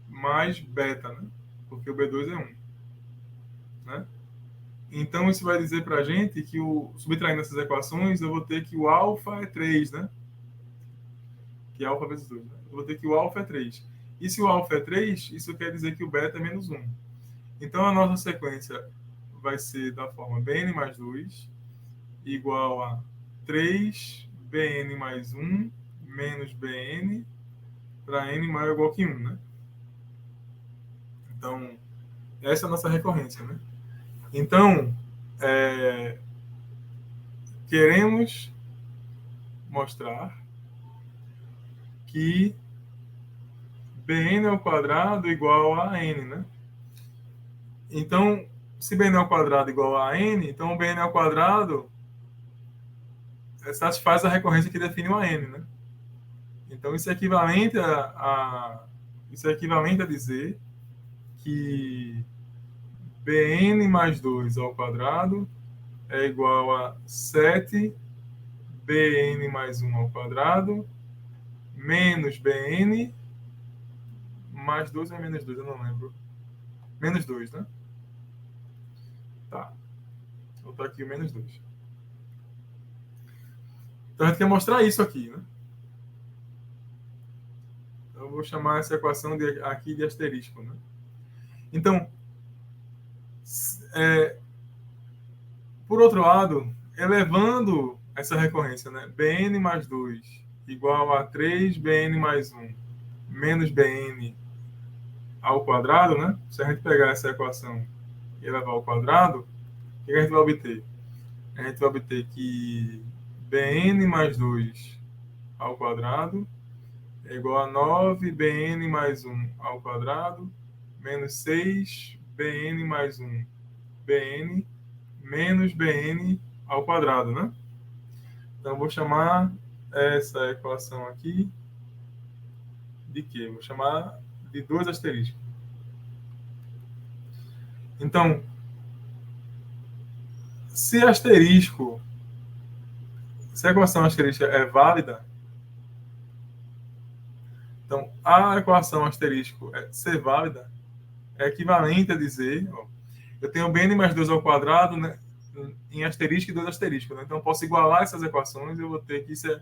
mais beta, né? Porque o B2 é 1. Né? Então, isso vai dizer para a gente que, subtraindo essas equações, eu vou ter que o alfa é 3, né? Que é alfa vezes 2. Né? Eu vou ter que o alfa é 3. E se o alfa é 3, isso quer dizer que o beta é menos 1. Então, a nossa sequência vai ser da forma Bn mais 2 igual a 3 Bn mais 1 menos Bn para n maior ou igual que 1, né? Então, essa é a nossa recorrência, né? Então, queremos mostrar que Bn ao quadrado igual a n, né? Então, se Bn ao quadrado igual a n, então o Bn ao quadrado satisfaz a recorrência que define o AN, né? Então, isso é equivalente a dizer que Bn mais 2 ao quadrado é igual a 7 Bn mais 1 ao quadrado menos Bn mais 2 ou menos 2, eu não lembro. Menos 2, né? Tá. Vou botar aqui o menos 2. Então, a gente quer mostrar isso aqui, né? Então, eu vou chamar essa equação aqui de asterisco, né? Então, por outro lado, elevando essa recorrência, né? Bn mais 2 igual a 3 Bn mais 1 menos Bn ao quadrado, né? Se a gente pegar essa equação e elevar ao quadrado, o que a gente vai obter? A gente vai obter que Bn mais 2 ao quadrado é igual a 9 Bn mais 1 ao quadrado menos 6 Bn mais 1 Bn menos Bn ao quadrado, né? Então, eu vou chamar essa equação aqui de quê? Vou chamar de 2 asteriscos. Então, se asterisco, se a equação asterística é válida, então a equação asterístico ser válida é equivalente a dizer, ó, eu tenho bn mais 2 ao quadrado, né, em asterisco e 2 asterisco. Né? Então, eu posso igualar essas equações, eu vou ter que, se a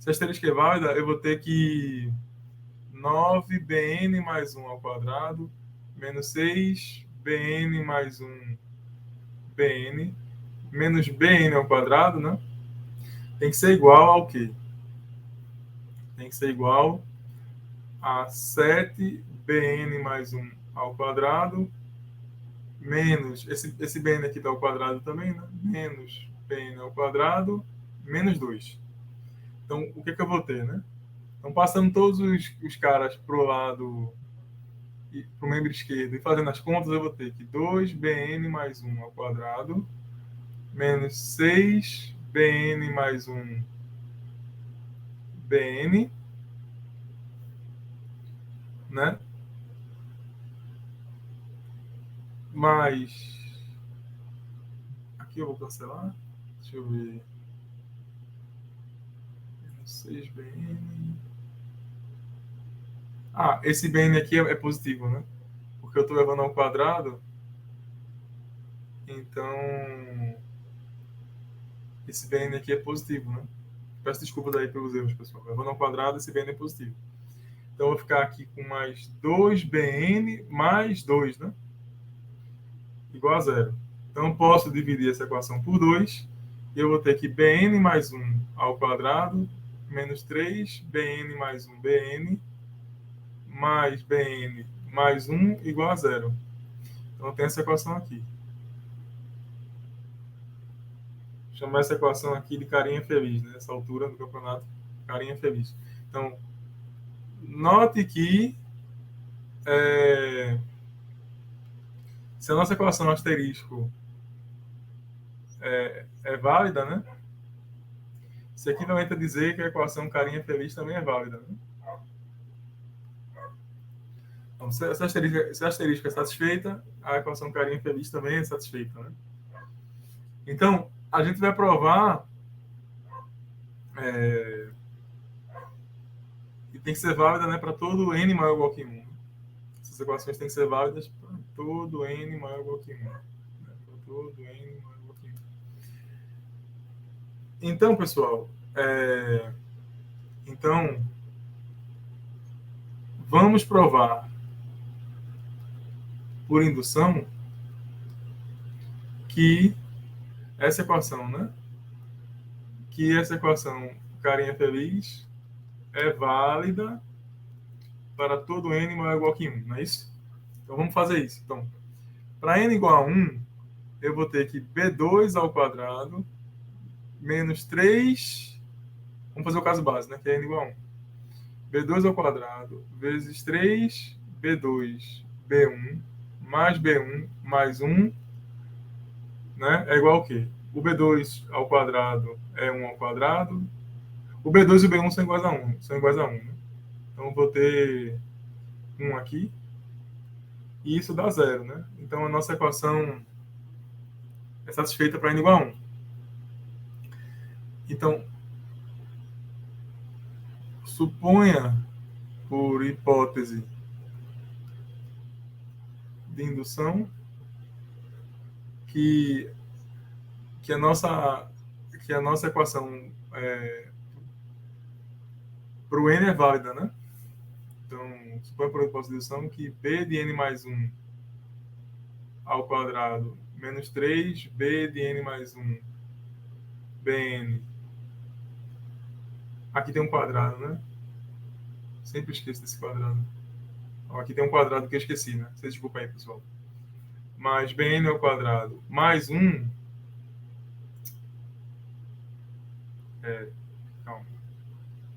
asterisco é válida, eu vou ter que 9bn mais 1 ao quadrado menos 6bn mais 1 bn menos bn ao quadrado, né? Tem que ser igual ao quê? Tem que ser igual a 7bn mais 1 ao quadrado menos, esse bn aqui está ao quadrado também, né? Menos bn ao quadrado menos 2. Então, o que eu vou ter, né? Então, passando todos os caras para o lado, para o membro esquerdo e fazendo as contas, eu vou ter que 2bn mais 1 ao quadrado menos 6bn mais 1 bn, né? Mais... Aqui eu vou cancelar. Deixa eu ver. 6bn. Ah, esse bn aqui é positivo, né? Porque eu estou levando ao quadrado. Então, esse bn aqui é positivo, né? Peço desculpas aí pelos erros, pessoal. Levando ao quadrado, esse bn é positivo. Então, eu vou ficar aqui com mais 2bn mais 2, né? Igual a zero. Então, eu posso dividir essa equação por 2. E eu vou ter que bn mais 1 ao quadrado menos 3bn mais 1 bn mais bn mais 1 igual a zero. Então, tem essa equação aqui. Vou chamar essa equação aqui de carinha feliz, né? Nessa altura do campeonato, carinha feliz. Então, note que se a nossa equação asterisco é válida, né? Isso equivalente a dizer que a equação carinha feliz também é válida, né? Então, se a asterisco é satisfeita, a equação carinha feliz também é satisfeita, né? Então, a gente vai provar e tem que ser válida, né, para todo n maior ou igual que 1. Essas equações têm que ser válidas para todo n maior ou igual que 1. Né? Para todo n maior ou igual que 1. Então, pessoal, então, vamos provar por indução que essa equação, né? Que essa equação carinha feliz é válida para todo n maior ou igual que 1, não é isso? Então, vamos fazer isso. Então, para n igual a 1, eu vou ter que b2 ao quadrado menos 3... Vamos fazer o caso base, né? Que é n igual a 1. b2 ao quadrado vezes 3b2 b1 mais b1 mais 1, né? É igual ao quê? O b2 ao quadrado é 1 ao quadrado. O b2 e o b1 são iguais a 1. São iguais a 1, né? Então, eu vou ter 1 aqui. E isso dá 0, né? Então, a nossa equação é satisfeita para n igual a 1. Então, suponha, por hipótese de indução, que, que, a, nossa, que a nossa equação para o n é válida, né? Então, suponha por hipótese de indução que b de n mais 1 ao quadrado menos 3b de n mais 1 bn. Aqui tem um quadrado, né? Sempre esqueço desse quadrado. Aqui tem um quadrado que eu esqueci, né? Vocês desculpem aí, pessoal. Mais bn ao quadrado mais 1. Calma.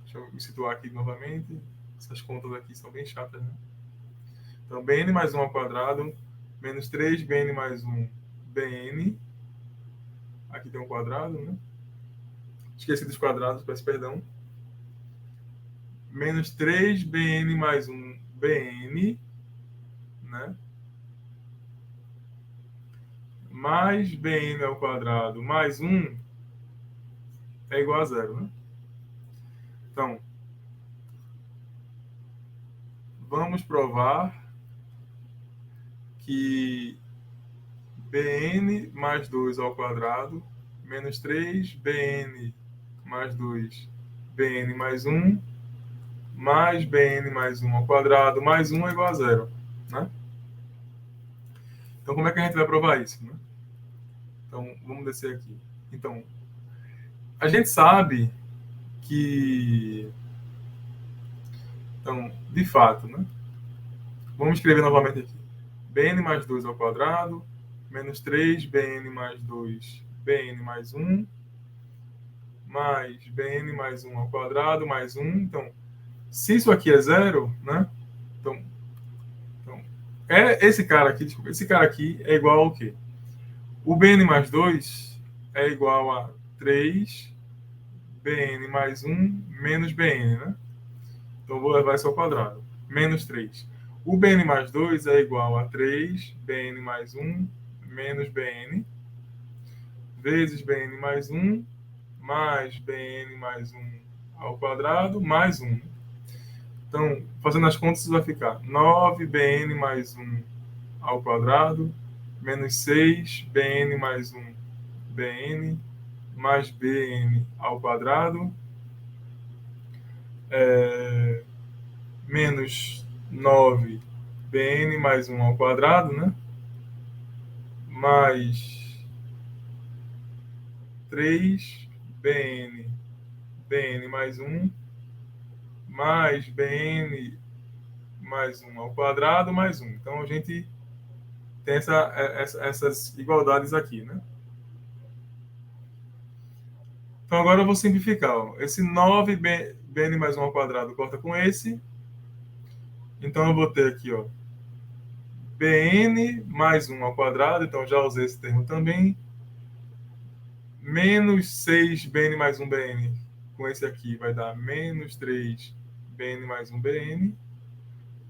Deixa eu me situar aqui novamente. Essas contas aqui são bem chatas, né? Então, bn mais 1 ao quadrado menos 3bn mais 1 bn. Aqui tem um quadrado, né? Esqueci dos quadrados, peço perdão. Menos 3bn mais 1 bn, né? mais bn ao quadrado mais 1 é igual a zero, né? Então, vamos provar que bn mais 2 ao quadrado menos 3bn mais 2, bn mais 1, mais bn mais 1 ao quadrado mais 1 é igual a zero, né? Então, como é que a gente vai provar isso, né? Então, vamos descer aqui. Então, a gente sabe que... Então, de fato, né? Vamos escrever novamente aqui. Bn mais 2 ao quadrado, menos 3bn mais 2, bn mais 1, mais bn mais 1 ao quadrado, mais 1. Então, se isso aqui é zero, né? Então esse cara aqui, desculpa, esse cara aqui é igual ao quê? O bn mais 2 é igual a 3 bn mais 1 menos bn, né? Então, vou levar isso ao quadrado. Menos 3. O bn mais 2 é igual a 3 bn mais 1 menos bn vezes bn mais 1 mais bn mais 1 ao quadrado mais 1. Então, fazendo as contas, vai ficar 9bn mais 1 ao quadrado menos 6bn mais 1 bn mais bn ao quadrado menos 9bn mais 1 ao quadrado, né? Mais 3bn bn mais 1 mais bn mais 1 ao quadrado mais 1. Então, a gente tem essas igualdades aqui, né? Então, agora eu vou simplificar. Ó. Esse 9bn mais 1 ao quadrado corta com esse. Então, eu vou ter aqui, ó, bn mais 1 ao quadrado. Então, já usei esse termo também. Menos 6bn mais 1bn. Com esse aqui vai dar menos 3bn mais 1bn.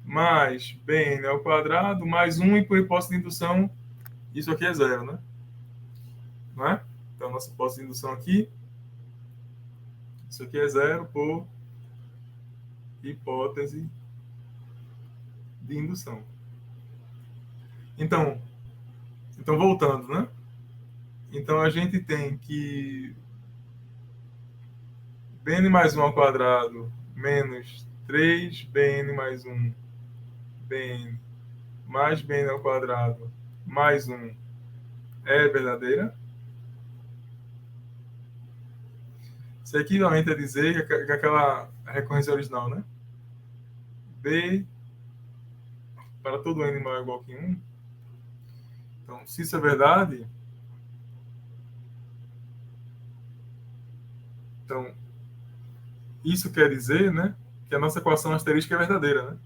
Mais bn ao quadrado, mais 1, e por hipótese de indução, isso aqui é zero, né? Não é? Então, nossa hipótese de indução aqui, isso aqui é zero por hipótese de indução. Então, voltando, né? Então, a gente tem que bn mais 1 ao quadrado menos 3bn mais 1 bn mais bn ao quadrado mais 1 é verdadeira. Isso equivalente a dizer que aquela recorrência original, né? B para todo n maior ou igual que 1. Então, se isso é verdade, então, isso quer dizer, né, que a nossa equação asterística é verdadeira, né?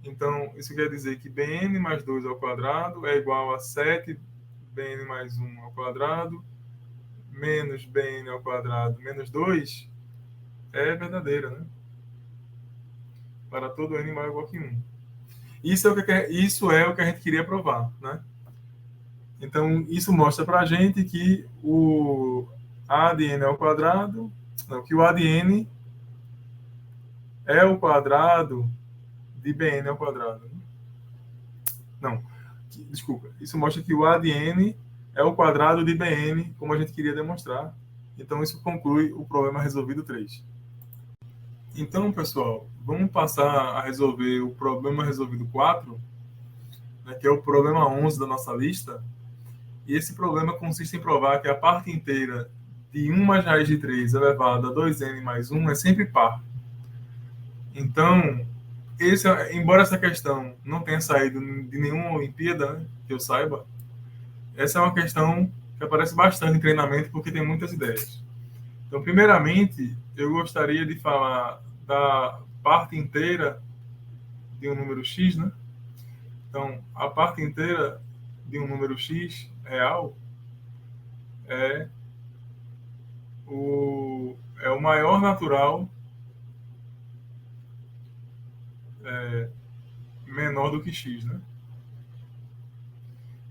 Então, isso quer dizer que bn mais 2 ao quadrado é igual a 7bn mais 1 ao quadrado menos bn ao quadrado menos 2 é verdadeira, né? Para todo n maior ou igual que 1. Isso é o que a gente queria provar, né? Então, isso mostra para a gente que o a de n ao quadrado, não, que o a de n é o quadrado de bn ao quadrado. Não, desculpa. Isso mostra que o a de n é o quadrado de bn, como a gente queria demonstrar. Então, isso conclui o problema resolvido 3. Então, pessoal, vamos passar a resolver o problema resolvido 4, né, que é o problema 11 da nossa lista. E esse problema consiste em provar que a parte inteira de 1 mais raiz de 3 elevado a 2n mais 1 é sempre par. Então, embora essa questão não tenha saído de nenhuma Olimpíada, né, que eu saiba, essa é uma questão que aparece bastante em treinamento porque tem muitas ideias. Então, primeiramente, eu gostaria de falar da parte inteira de um número x, né? Então, a parte inteira de um número x real é o maior natural menor do que x, né?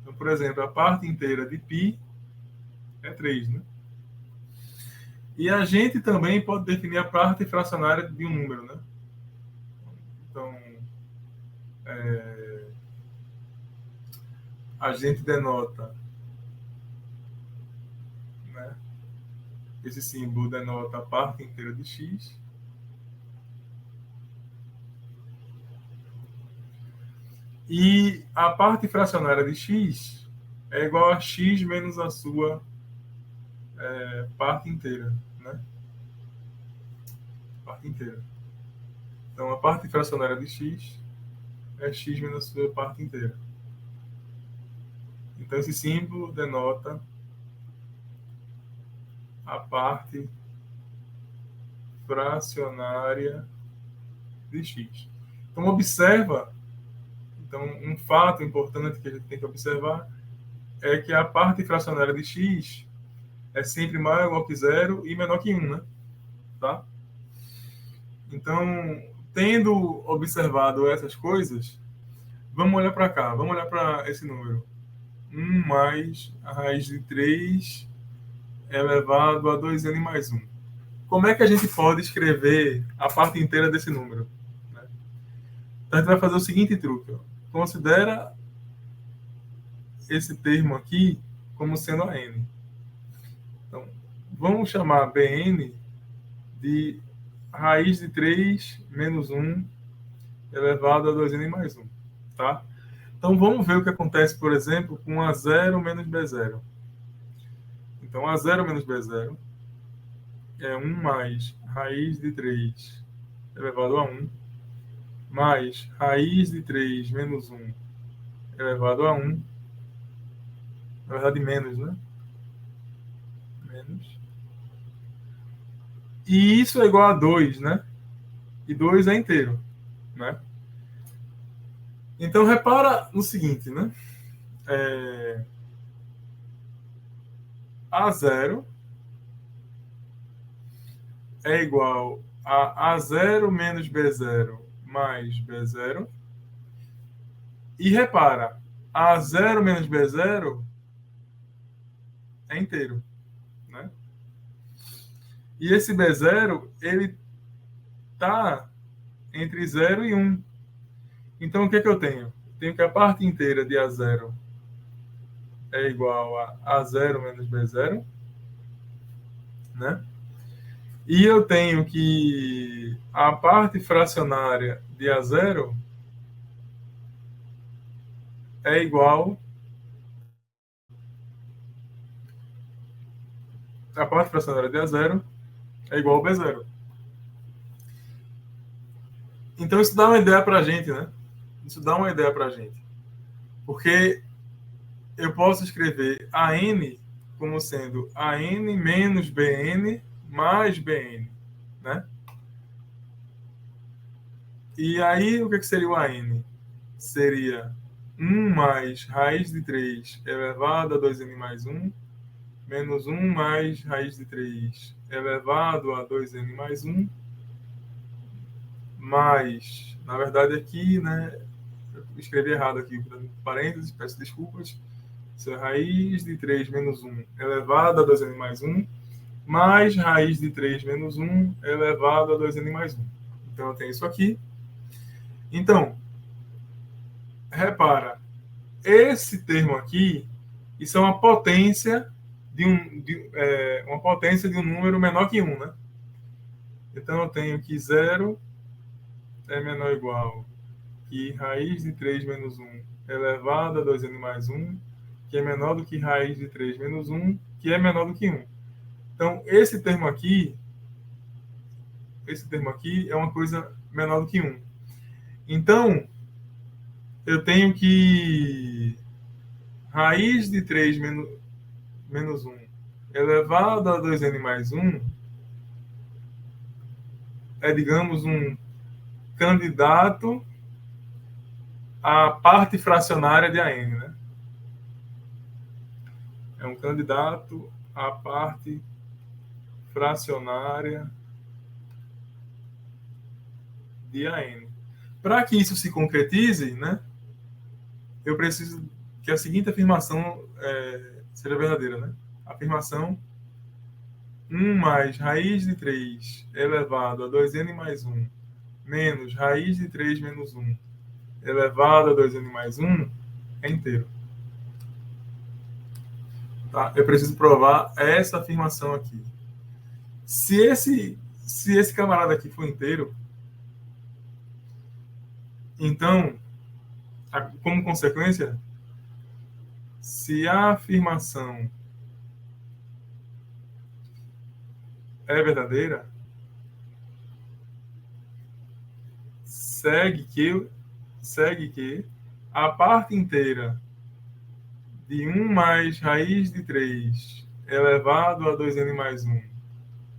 Então, por exemplo, a parte inteira de π é 3, né? E a gente também pode definir a parte fracionária de um número, né? Então, a gente denota, né? Esse símbolo denota a parte inteira de x. E a parte fracionária de x é igual a x menos a sua parte inteira, né? Parte inteira. Então, a parte fracionária de x é x menos a sua parte inteira. Então, esse símbolo denota a parte fracionária de x. Então, observa. Então, um fato importante que a gente tem que observar é que a parte fracionária de x é sempre maior ou igual que zero e menor que 1, né? Tá? Então, tendo observado essas coisas, vamos olhar para cá, vamos olhar para esse número. 1 mais a raiz de 3 elevado a 2n mais 1. Como é que a gente pode escrever a parte inteira desse número? Né? Então, a gente vai fazer o seguinte truque. Ó. Considera esse termo aqui como sendo a n. Então, vamos chamar Bn de raiz de 3 menos 1 elevado a 2n mais 1. Tá? Então, vamos ver o que acontece, por exemplo, com A0 menos B0. Então, A0 menos B0 é 1 mais raiz de 3 elevado a 1, mais raiz de 3 menos 1 elevado a 1. Na verdade, menos, né? Menos. E isso é igual a 2, né? E 2 é inteiro, né? Então, repara no seguinte, né? A0 é igual a A0 menos B0 mais B0. E repara, A0 menos B0 é inteiro, né? E esse B0, ele tá entre 0 e 1. Então, o que é que eu tenho? Tenho que a parte inteira de A0 é igual a A0 menos B0, né? E eu tenho que a parte fracionária de A0 é igual a parte fracionária de A0 é igual ao B0. Então, isso dá uma ideia para a gente, né? Isso dá uma ideia para a gente. Porque eu posso escrever AN como sendo AN menos BN mais BN, né? E aí, o que seria o AN? Seria 1 mais raiz de 3 elevado a 2n mais 1, menos 1 mais raiz de 3 elevado a 2n mais 1, mais, na verdade aqui, né, eu escrevi errado aqui, parênteses, peço desculpas, isso é raiz de 3 menos 1 elevado a 2n mais 1, mais raiz de 3 menos 1 elevado a 2n mais 1. Então, eu tenho isso aqui. Então, repara, esse termo aqui, isso é uma potência uma potência de um número menor que 1, né? Então, eu tenho que 0 é menor ou igual que raiz de 3 menos 1 elevado a 2n mais 1, que é menor do que raiz de 3 menos 1, que é menor do que 1. Então, esse termo aqui é uma coisa menor do que 1. Então, eu tenho que raiz de 3 menos 1 elevado a 2n mais 1 é, digamos, um candidato à parte fracionária de AN, né? É um candidato à parte fracionária de AN. Para que isso se concretize, né, eu preciso que a seguinte afirmação seja verdadeira, né? Afirmação 1 mais raiz de 3 elevado a 2n mais 1 menos raiz de 3 menos 1 elevado a 2n mais 1 é inteiro. Tá? Eu preciso provar essa afirmação aqui. Se esse camarada aqui for inteiro, então, como consequência, se a afirmação é verdadeira, segue que a parte inteira de 1 mais raiz de 3 elevado a 2n mais 1,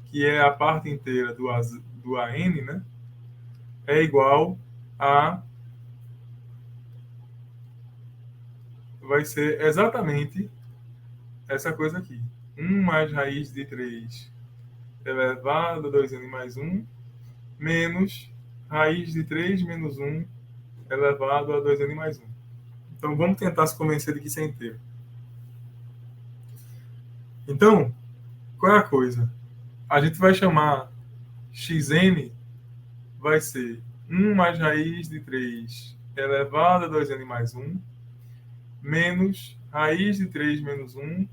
que é a parte inteira do AN, né, é igual a... vai ser exatamente essa coisa aqui. 1 mais raiz de 3 elevado a 2n mais 1 menos raiz de 3 menos 1 elevado a 2n mais 1. Então, vamos tentar se convencer de que isso é inteiro. Então, qual é a coisa? A gente vai chamar xn, vai ser 1 mais raiz de 3 elevado a 2n mais 1 menos raiz de 3 menos 1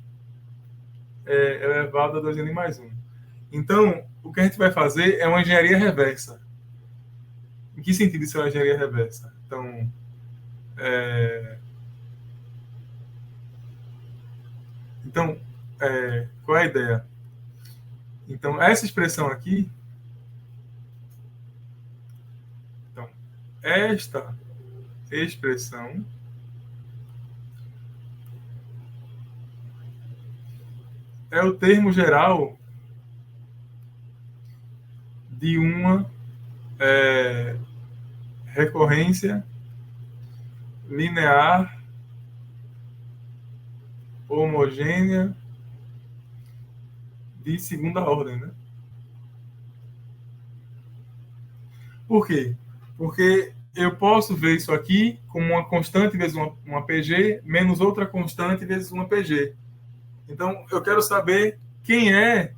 elevado a 2n mais 1. Então, o que a gente vai fazer é uma engenharia reversa. Em que sentido isso é uma engenharia reversa? Então, qual é a ideia? Então, essa expressão aqui... Então, esta expressão é o termo geral de uma recorrência linear homogênea de segunda ordem, né? Por quê? Porque eu posso ver isso aqui como uma constante vezes uma PG menos outra constante vezes uma PG. Então, eu quero saber quem é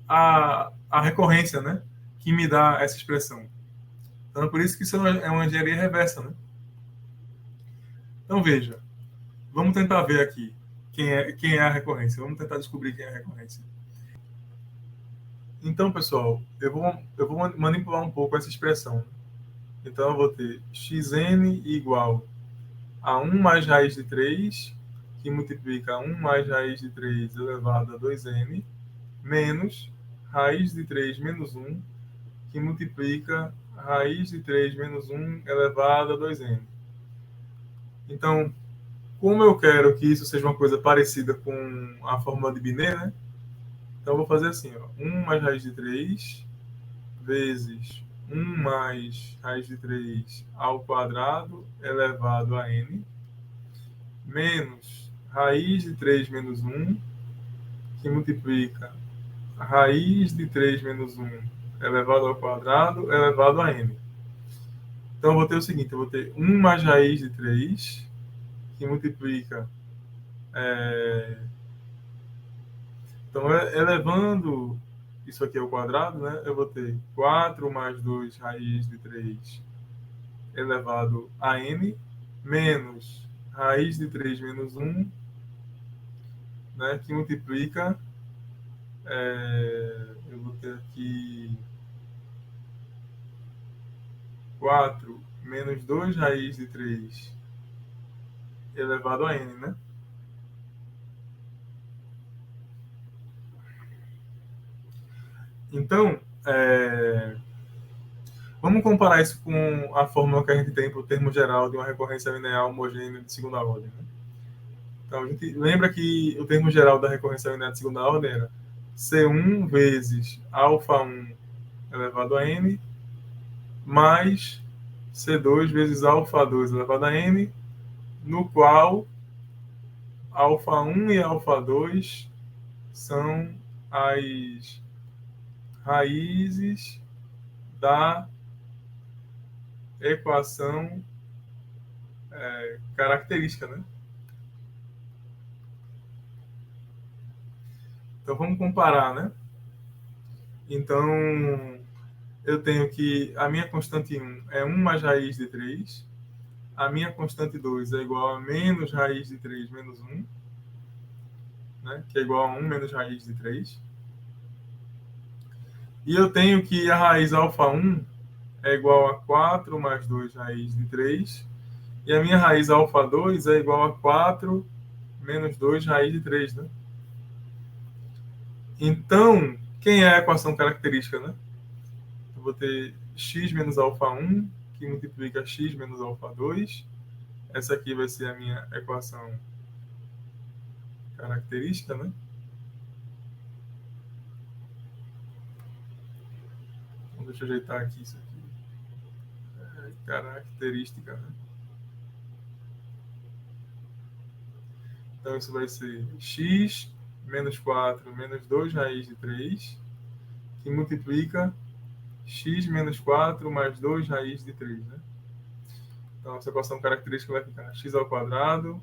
a recorrência, né, que me dá essa expressão. Então, por isso que isso é uma engenharia reversa, né? Então, veja. Vamos tentar ver aqui quem é a recorrência. Vamos tentar descobrir quem é a recorrência. Então, pessoal, eu vou manipular um pouco essa expressão. Então, eu vou ter xn igual a 1 mais raiz de 3, que multiplica 1 mais raiz de 3 elevado a 2n, menos raiz de 3 menos 1, que multiplica raiz de 3 menos 1 elevado a 2n. Então, como eu quero que isso seja uma coisa parecida com a fórmula de Binet, né? Então, eu vou fazer assim, ó, 1 mais raiz de 3 vezes 1 mais raiz de 3 ao quadrado elevado a n, menos raiz de 3 menos 1, que multiplica raiz de 3 menos 1 elevado ao quadrado elevado a n. Então, eu vou ter o seguinte, eu vou ter 1 mais raiz de 3, que multiplica... Então, elevando isso aqui ao quadrado, né, eu vou ter 4 mais 2 raiz de 3 elevado a n, menos raiz de 3 menos 1, né, que multiplica... eu vou ter aqui 4 menos 2 raiz de 3 elevado a n, né? Então, vamos comparar isso com a fórmula que a gente tem para o termo geral de uma recorrência linear homogênea de segunda ordem, né? Então, a gente lembra que o termo geral da recorrência linear de segunda ordem era C1 vezes alfa1 elevado a n mais C2 vezes alfa2 elevado a n, no qual alfa1 e alfa2 são as raízes da equação característica, né? Então, vamos comparar, né? Então, eu tenho que a minha constante 1 é 1 mais raiz de 3. A minha constante 2 é igual a menos raiz de 3 menos 1, né? Que é igual a 1 menos raiz de 3. E eu tenho que a raiz alfa 1 é igual a 4 mais 2 raiz de 3. E a minha raiz alfa 2 é igual a 4 menos 2 raiz de 3, né? Então, quem é a equação característica, né? Eu vou ter x menos alfa 1, que multiplica x menos alfa 2. Essa aqui vai ser a minha equação característica, né? Então, deixa eu ajeitar aqui isso aqui. Característica, né? Então, isso vai ser x menos 4 menos 2 raiz de 3, que multiplica x menos 4 mais 2 raiz de 3, né? Então, essa equação característica vai ficar x ao quadrado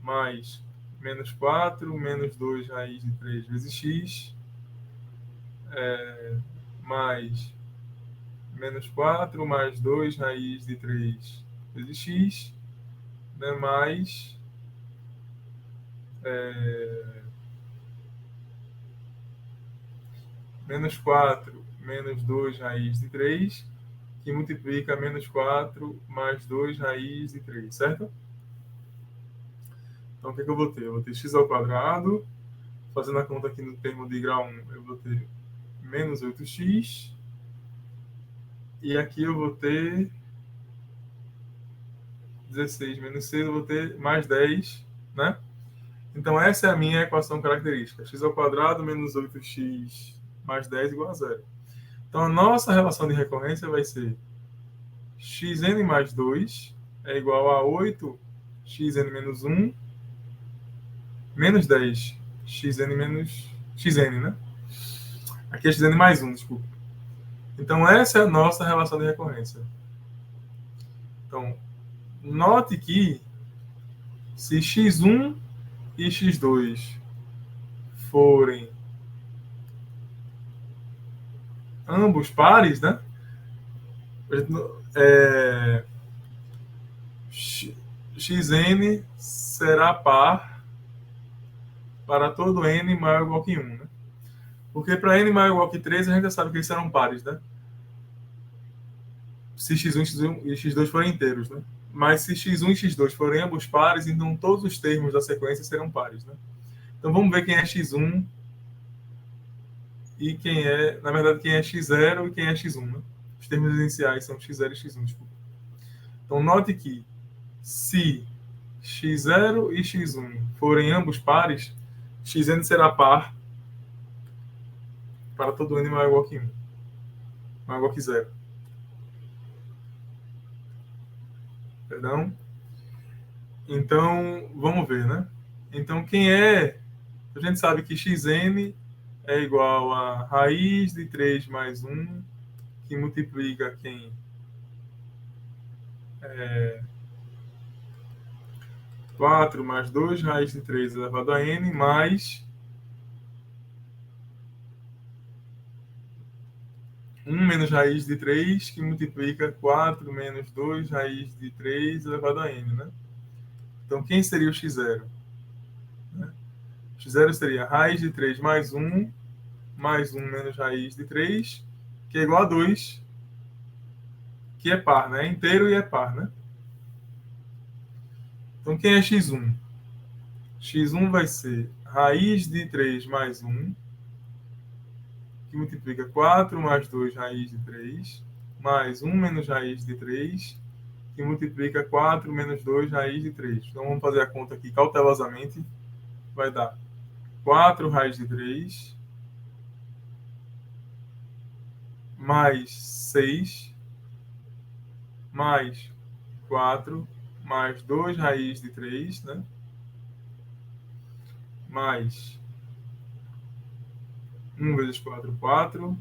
mais menos 4 menos 2 raiz de 3 vezes x, mais menos 4 mais 2 raiz de 3 vezes x, né, mais menos 4 menos 2 raiz de 3, que multiplica menos 4 mais 2 raiz de 3, certo? Então, o que, eu vou ter? Eu vou ter x ao quadrado, fazendo a conta aqui no termo de grau 1, eu vou ter menos 8x, e aqui eu vou ter 16 menos 6, eu vou ter mais 10, né? Então, essa é a minha equação característica. X ao quadrado menos 8x mais 10 igual a zero. Então, a nossa relação de recorrência vai ser xn mais 2 é igual a 8xn menos 1 menos 10 xn menos xn, né? Aqui é xn mais 1, desculpa. Então, essa é a nossa relação de recorrência. Então, note que se x1 e x2 forem ambos pares, né? Xn será par para todo n maior ou igual que 1, né? Porque para n maior ou igual que 3, a gente já sabe que eles serão pares, né? Se x1 e x2 forem inteiros, né? Mas se x1 e x2 forem ambos pares, então todos os termos da sequência serão pares, né? Então vamos ver quem é x1 e quem é, na verdade, quem é x0 e quem é x1, né? Os termos iniciais são x0 e x1, desculpa. Então note que se x0 e x1 forem ambos pares, xn será par para todo n maior ou igual que 1, maior ou igual que 0. Perdão? Então, vamos ver, né? Então, quem é... A gente sabe que xn é igual a raiz de 3 mais 1, que multiplica quem? 4 mais 2 raiz de 3 elevado a n, mais 1 menos raiz de 3, que multiplica 4 menos 2 raiz de 3 elevado a n, né? Então, quem seria o x0? X0 seria raiz de 3 mais 1 menos raiz de 3, que é igual a 2, que é par, né? É inteiro e é par, né? Então, quem é x1? X1 vai ser raiz de 3 mais 1, que multiplica 4 mais 2 raiz de 3, mais 1 menos raiz de 3, que multiplica 4 menos 2 raiz de 3. Então, vamos fazer a conta aqui cautelosamente. Vai dar 4 raiz de 3, mais 6, mais 4, mais 2 raiz de 3, né? Mais 1 vezes 4, 4,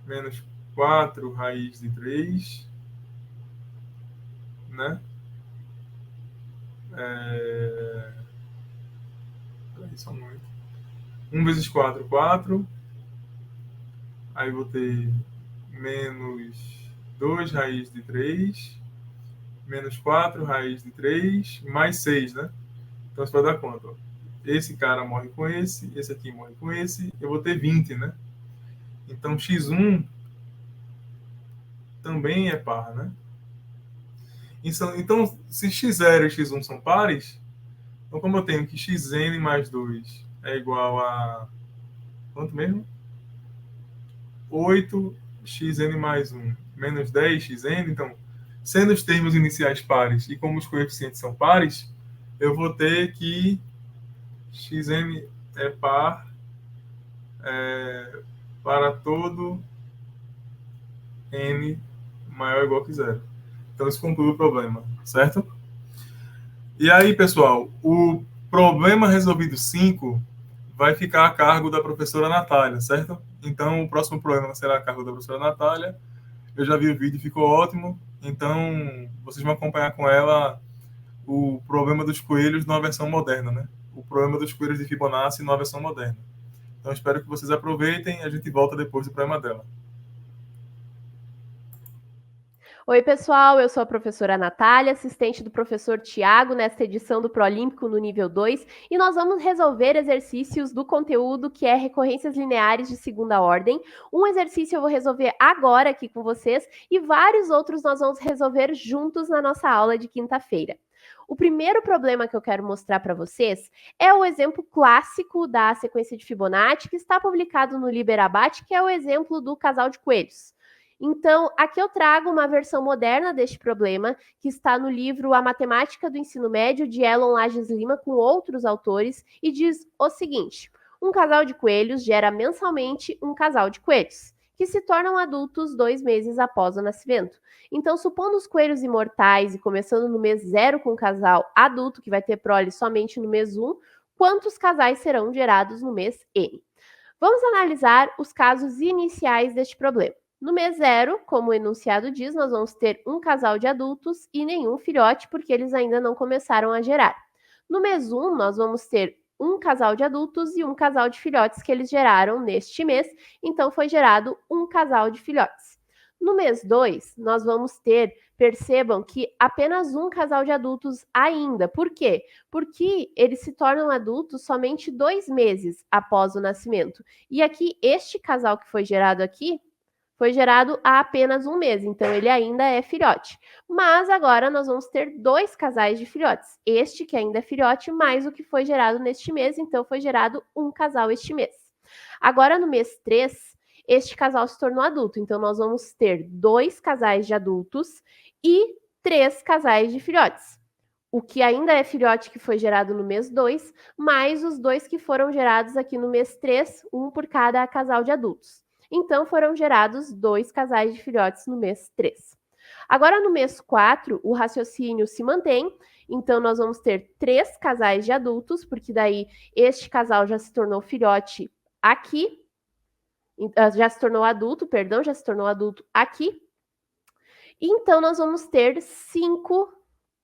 menos 4 raiz de 3, né? Peraí, só um momento. 1 vezes 4, 4. Aí vou ter menos 2 raiz de 3, menos 4 raiz de 3, mais 6, né? Então, você vai dar conta. Ó. Esse cara morre com esse aqui morre com esse, eu vou ter 20, né? Então, x1 também é par, né? Então, se x0 e x1 são pares, então como eu tenho que xn mais 2 é igual a... quanto mesmo? 8xn mais 1 menos 10xn, então, sendo os termos iniciais pares e como os coeficientes são pares, eu vou ter que xn é par para todo n maior ou igual que zero. Então, isso conclui o problema, certo? E aí, pessoal, o problema resolvido 5 vai ficar a cargo da professora Natália, certo? Então, o próximo problema será a cargo da professora Natália. Eu já vi o vídeo, ficou ótimo. Então, vocês vão acompanhar com ela o problema dos coelhos numa versão moderna, né? O problema dos coelhos de Fibonacci numa versão moderna. Então, espero que vocês aproveitem. A gente volta depois do problema dela. Oi, pessoal, eu sou a professora Natália, assistente do professor Tiago, nesta edição do Prolímpico no nível 2, e nós vamos resolver exercícios do conteúdo que é recorrências lineares de segunda ordem. Um exercício eu vou resolver agora aqui com vocês, e vários outros nós vamos resolver juntos na nossa aula de quinta-feira. O primeiro problema que eu quero mostrar para vocês é o exemplo clássico da sequência de Fibonacci, que está publicado no Liberabate, que é o exemplo do casal de coelhos. Então, aqui eu trago uma versão moderna deste problema, que está no livro A Matemática do Ensino Médio, de Elon Lages Lima, com outros autores, e diz o seguinte: um casal de coelhos gera mensalmente um casal de coelhos, que se tornam adultos 2 meses após o nascimento. Então, supondo os coelhos imortais e começando no mês 0 com um casal adulto, que vai ter prole somente no mês 1, quantos casais serão gerados no mês N? Vamos analisar os casos iniciais deste problema. No mês 0, como o enunciado diz, nós vamos ter um casal de adultos e nenhum filhote, porque eles ainda não começaram a gerar. No mês 1, nós vamos ter um casal de adultos e um casal de filhotes que eles geraram neste mês, então foi gerado um casal de filhotes. No mês 2, nós vamos ter, percebam que apenas um casal de adultos ainda. Por quê? Porque eles se tornam adultos somente 2 meses após o nascimento. E aqui, este casal que foi gerado aqui, foi gerado há apenas 1 mês, então ele ainda é filhote. Mas agora nós vamos ter 2 casais de filhotes. Este que ainda é filhote, mais o que foi gerado neste mês, então foi gerado um casal este mês. Agora no mês 3, este casal se tornou adulto, então nós vamos ter 2 casais de adultos e 3 casais de filhotes. O que ainda é filhote que foi gerado no mês 2, mais os 2 que foram gerados aqui no mês 3, um por cada casal de adultos. Então, foram gerados 2 casais de filhotes no mês 3. Agora, no mês 4, o raciocínio se mantém. Então, nós vamos ter 3 casais de adultos, porque daí este casal já se tornou filhote aqui. Já se tornou adulto, perdão, já se tornou adulto aqui. Então, nós vamos ter 5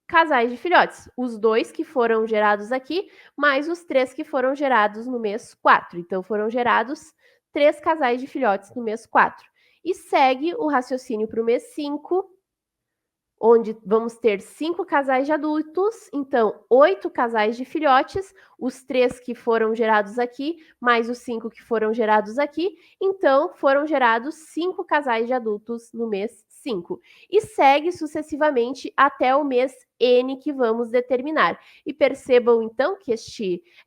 casais de filhotes. Os 2 que foram gerados aqui, mais os 3 que foram gerados no mês 4. Então, foram gerados 3 casais de filhotes no mês 4. E segue o raciocínio para o mês 5, onde vamos ter 5 casais de adultos, então 8 casais de filhotes, os 3 que foram gerados aqui, mais os 5 que foram gerados aqui, então foram gerados 5 casais de adultos no mês 5. E segue sucessivamente até o mês N que vamos determinar. E percebam então que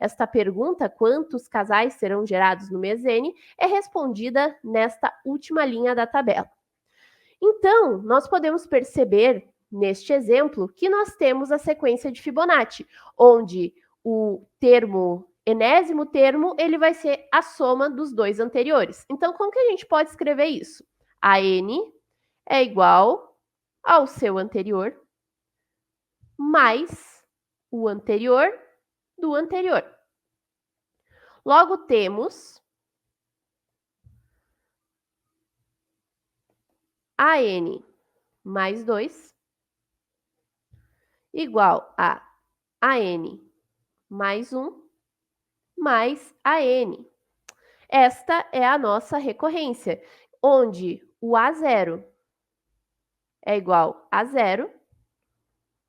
esta pergunta, quantos casais serão gerados no mês N, é respondida nesta última linha da tabela. Então, nós podemos perceber, neste exemplo, que nós temos a sequência de Fibonacci, onde o enésimo termo, ele vai ser a soma dos 2 anteriores. Então, como que a gente pode escrever isso? A n é igual ao seu anterior, mais o anterior do anterior. Logo, temos a n mais 2 igual a n mais 1 mais a n. Esta é a nossa recorrência, onde o A0 é igual a zero,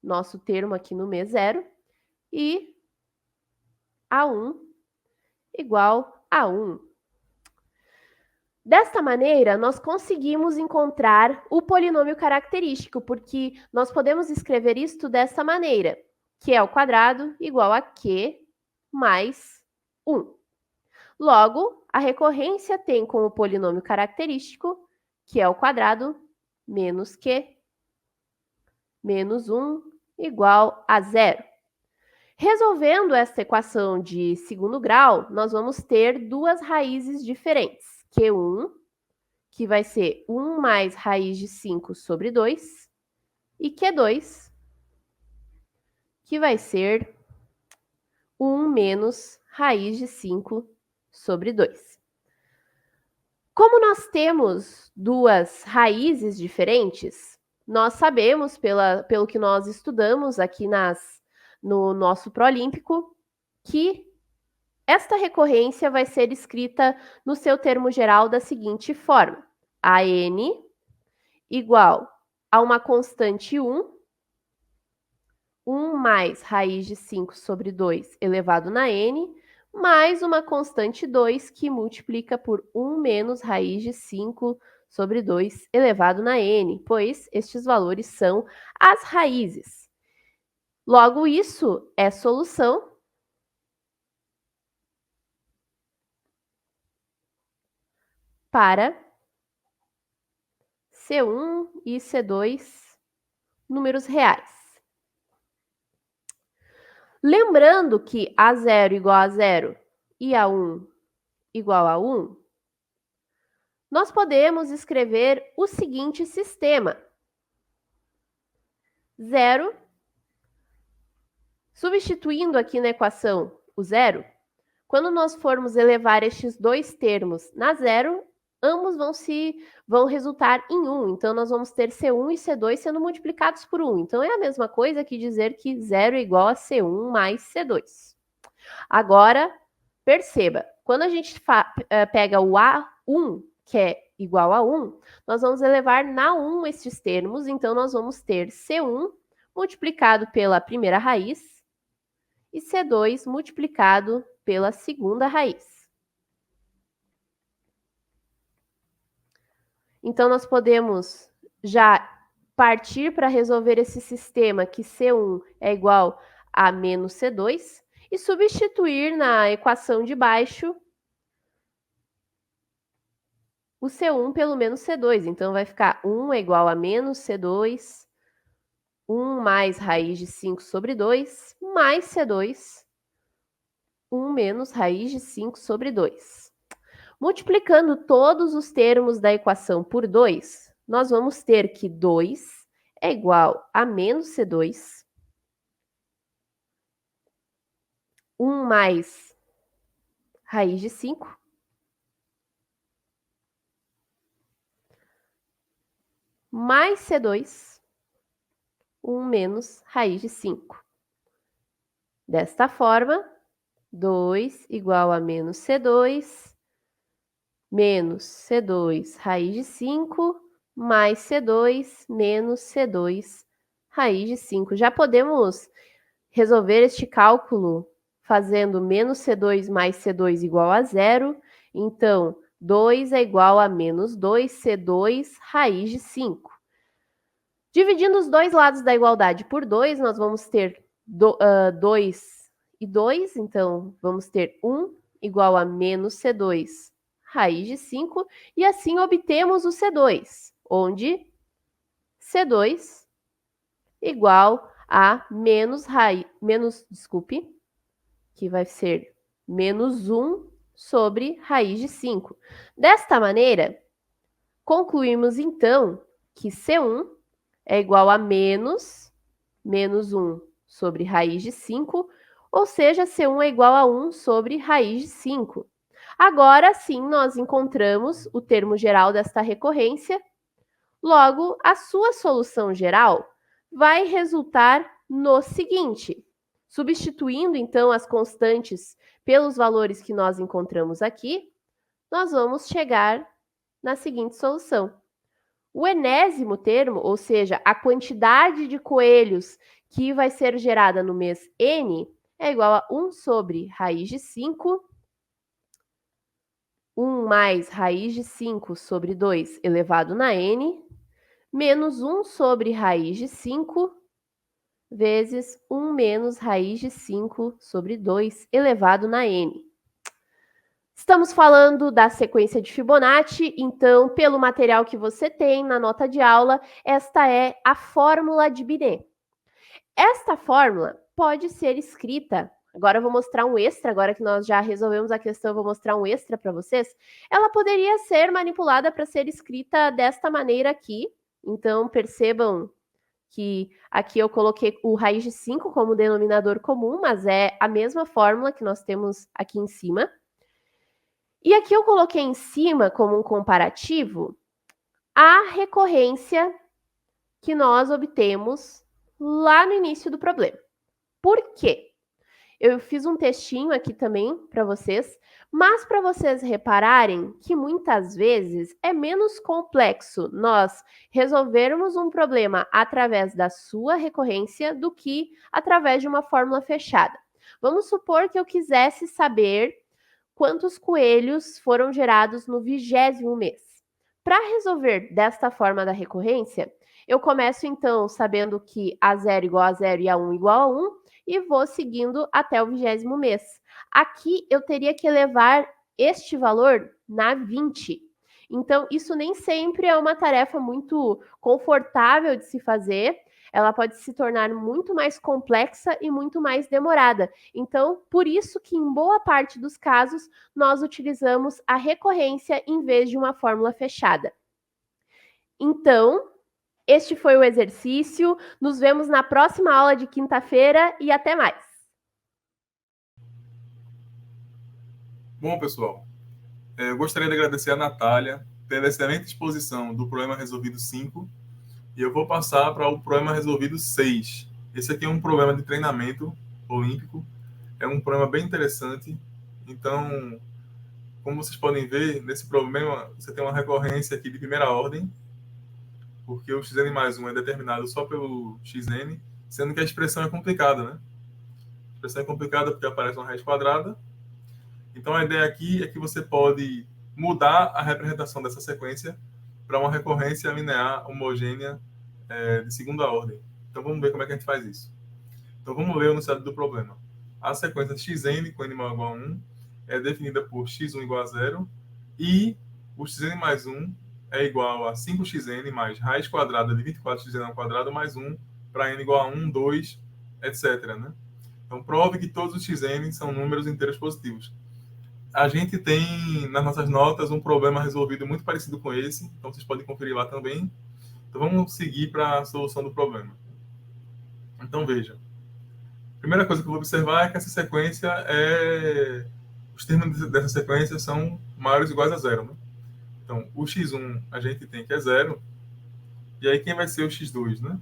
nosso termo aqui no mês zero, e A1 igual a 1. Desta maneira, nós conseguimos encontrar o polinômio característico, porque nós podemos escrever isto desta maneira, q ao quadrado igual a q mais 1. Logo, a recorrência tem como polinômio característico q ao quadrado menos q menos 1 igual a 0. Resolvendo esta equação de segundo grau, nós vamos ter duas raízes diferentes. Q1, que vai ser 1 mais raiz de 5 sobre 2, e Q2, que vai ser 1 menos raiz de 5 sobre 2. Como nós temos duas raízes diferentes, nós sabemos, pelo que nós estudamos aqui no nosso Prolímpico, que esta recorrência vai ser escrita no seu termo geral da seguinte forma: AN igual a uma constante 1, 1 mais raiz de 5 sobre 2 elevado na n, mais uma constante 2 que multiplica por 1 menos raiz de 5 sobre 2 elevado na n, pois estes valores são as raízes. Logo, isso é solução para C1 e C2, números reais. Lembrando que A0 igual a 0 e A1 igual a 1, nós podemos escrever o seguinte sistema. 0, substituindo aqui na equação o 0, quando nós formos elevar estes dois termos na 0, ambos vão resultar em 1. Então, nós vamos ter C1 e C2 sendo multiplicados por 1. Então, é a mesma coisa que dizer que 0 é igual a C1 mais C2. Agora, perceba, quando a gente pega o A1, que é igual a 1, nós vamos elevar na 1 estes termos. Então, nós vamos ter C1 multiplicado pela primeira raiz e C2 multiplicado pela segunda raiz. Então, nós podemos já partir para resolver esse sistema que C1 é igual a menos C2 e substituir na equação de baixo o C1 pelo menos C2. Então, vai ficar 1 é igual a menos C2, 1 mais raiz de 5 sobre 2, mais C2, 1 menos raiz de 5 sobre 2. Multiplicando todos os termos da equação por 2, nós vamos ter que 2 é igual a menos C2, 1 mais raiz de 5, mais C2, 1 menos raiz de 5. Desta forma, 2 igual a menos C2, menos C2 raiz de 5, mais C2 menos C2 raiz de 5. Já podemos resolver este cálculo fazendo menos C2 mais C2 igual a 0. Então, 2 é igual a menos 2C2 raiz de 5. Dividindo os dois lados da igualdade por 2, nós vamos ter 2 e 2. Então, vamos ter 1 igual a menos C2 raiz de 5, e assim obtemos o C2, onde C2 igual a que vai ser menos 1 sobre raiz de 5. Desta maneira, concluímos então que C1 é igual a menos 1 sobre raiz de 5, ou seja, C1 é igual a 1 sobre raiz de 5. Agora sim, nós encontramos o termo geral desta recorrência. Logo, a sua solução geral vai resultar no seguinte: substituindo então as constantes pelos valores que nós encontramos aqui, nós vamos chegar na seguinte solução. O enésimo termo, ou seja, a quantidade de coelhos que vai ser gerada no mês N, é igual a 1 sobre raiz de 5, 1 mais raiz de 5 sobre 2 elevado na N, menos 1 sobre raiz de 5, vezes 1 menos raiz de 5 sobre 2 elevado na N. Estamos falando da sequência de Fibonacci, então, pelo material que você tem na nota de aula, esta é a fórmula de Binet. Esta fórmula pode ser escrita, agora eu vou mostrar um extra, agora que nós já resolvemos a questão, eu vou mostrar um extra para vocês. Ela poderia ser manipulada para ser escrita desta maneira aqui, então percebam que aqui eu coloquei o raiz de 5 como denominador comum, mas é a mesma fórmula que nós temos aqui em cima. E aqui eu coloquei em cima, como um comparativo, a recorrência que nós obtemos lá no início do problema. Por quê? Eu fiz um textinho aqui também para vocês, mas para vocês repararem que muitas vezes é menos complexo nós resolvermos um problema através da sua recorrência do que através de uma fórmula fechada. Vamos supor que eu quisesse saber quantos coelhos foram gerados no 20º mês. Para resolver desta forma da recorrência, eu começo então sabendo que A0 igual a 0 e A1 igual a 1 e vou seguindo até o 20º mês. Aqui eu teria que elevar este valor na 20. Então, isso nem sempre é uma tarefa muito confortável de se fazer. Ela pode se tornar muito mais complexa e muito mais demorada. Então, por isso que em boa parte dos casos, nós utilizamos a recorrência em vez de uma fórmula fechada. Então, este foi o exercício. Nos vemos na próxima aula de quinta-feira e até mais. Bom, pessoal, eu gostaria de agradecer a Natália pela excelente exposição do problema resolvido 5. E eu vou passar para o problema resolvido 6. Esse aqui é um problema de treinamento olímpico. É um problema bem interessante. Então, como vocês podem ver, nesse problema você tem uma recorrência aqui de primeira ordem, porque o xn mais 1 é determinado só pelo xn, sendo que a expressão é complicada, né? A expressão é complicada porque aparece uma raiz quadrada. Então, a ideia aqui é que você pode mudar a representação dessa sequência para uma recorrência linear homogênea de segunda ordem. Então, vamos ver como é que a gente faz isso. Então, vamos ler o enunciado do problema. A sequência xn com n maior ou igual a 1 é definida por x1 igual a 0 e o xn mais 1 é igual a 5xn mais raiz quadrada de 24xn ao quadrado mais 1 para n igual a 1, 2, etc. Né? Então, prove que todos os xn são números inteiros positivos. A gente tem, nas nossas notas, um problema resolvido muito parecido com esse, então vocês podem conferir lá também. Então, vamos seguir para a solução do problema. Então, veja. A primeira coisa que eu vou observar é que essa sequência os termos dessa sequência são maiores ou iguais a 0. Né? Então, o x1 a gente tem que é 0. E aí, quem vai ser o x2? Né?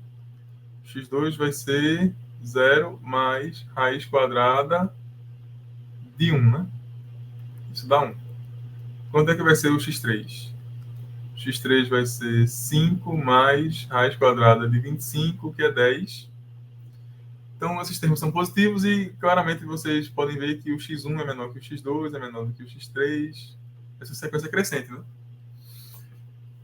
O x2 vai ser 0 mais raiz quadrada de 1. Né? Isso dá 1. Quanto é que vai ser o x3? O x3 vai ser 5 mais raiz quadrada de 25, que é 10. Então, esses termos são positivos e, claramente, vocês podem ver que o x1 é menor que o x2, é menor do que o x3. Essa sequência é crescente, né?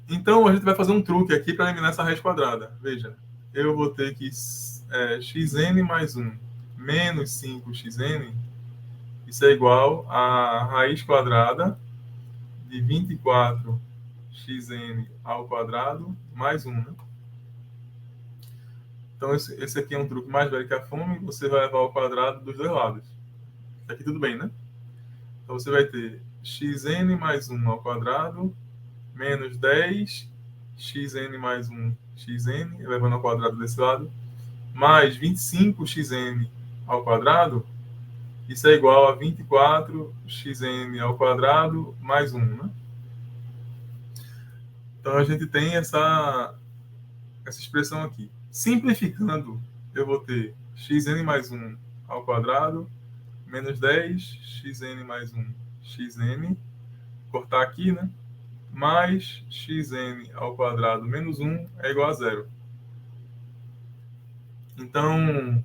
Então, a gente vai fazer um truque aqui para eliminar essa raiz quadrada. Veja, eu vou ter que xn mais 1 menos 5xn, isso é igual a raiz quadrada de 24xn ao quadrado mais 1, né? Então, esse aqui é um truque mais velho que a fome. Você vai levar ao quadrado dos dois lados. Aqui tudo bem, né? Então, você vai ter xn mais 1 ao quadrado menos 10 xn mais 1 xn, levando ao quadrado desse lado, mais 25xn ao quadrado. Isso é igual a 24xn ao quadrado mais 1, né? Então, a gente tem essa expressão aqui. Simplificando, eu vou ter xn mais 1 ao quadrado menos 10, xn mais 1, xn, cortar aqui, né? Mais xn ao quadrado menos 1 é igual a zero. Então,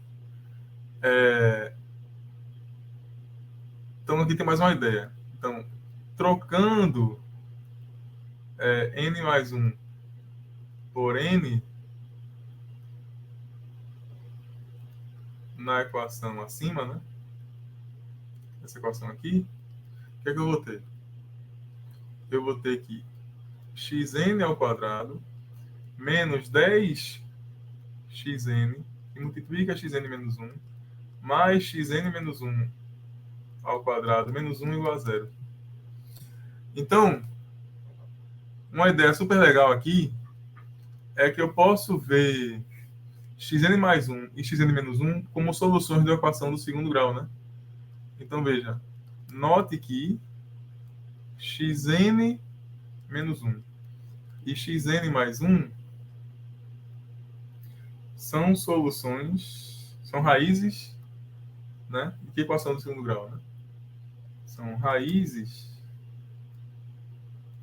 aqui tem mais uma ideia. Então, trocando n mais 1 por n na equação acima, né? Essa equação aqui, o que é que eu vou ter? Eu vou ter aqui xn ao quadrado menos 10 xn, que multiplica xn menos 1, mais xn menos 1 ao quadrado menos 1 igual a zero. Então, uma ideia super legal aqui é que eu posso ver xn mais 1 e xn menos 1 como soluções da equação do segundo grau, né? Então, veja, note que xn menos 1 e xn mais 1 são soluções, são raízes, né? De que equação do segundo grau, né? São raízes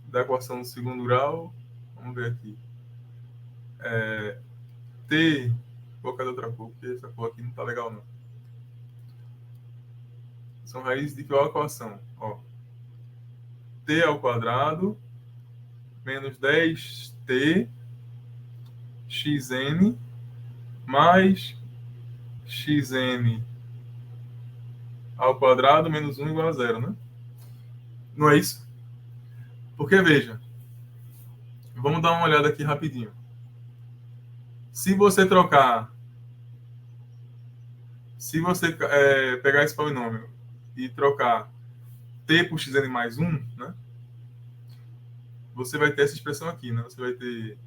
da equação do segundo grau. Vamos ver aqui. T, vou colocar outra cor, porque essa cor aqui não tá legal, não. São raízes de qual equação? Ó, t ao quadrado menos 10t xn mais xn ao quadrado menos 1 igual a zero, né? Não é isso? Porque, veja, vamos dar uma olhada aqui rapidinho. Se você pegar esse polinômio e trocar t por xn mais 1, né? Você vai ter essa expressão aqui, né? Você vai ter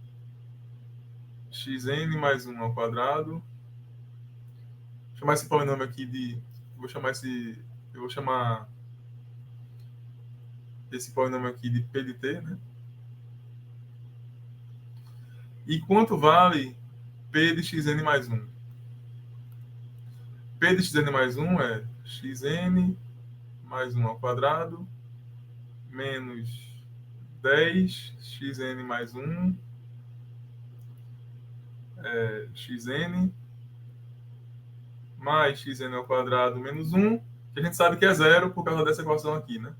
xn mais 1 ao quadrado. Vou chamar esse polinômio aqui de... Eu vou chamar esse polinômio aqui de p de t, né? E quanto vale p de xn mais 1? P de xn mais 1 é xn mais 1 ao quadrado menos 10 xn mais 1 xn mais xn ao quadrado menos 1, que a gente sabe que é zero por causa dessa equação aqui, né?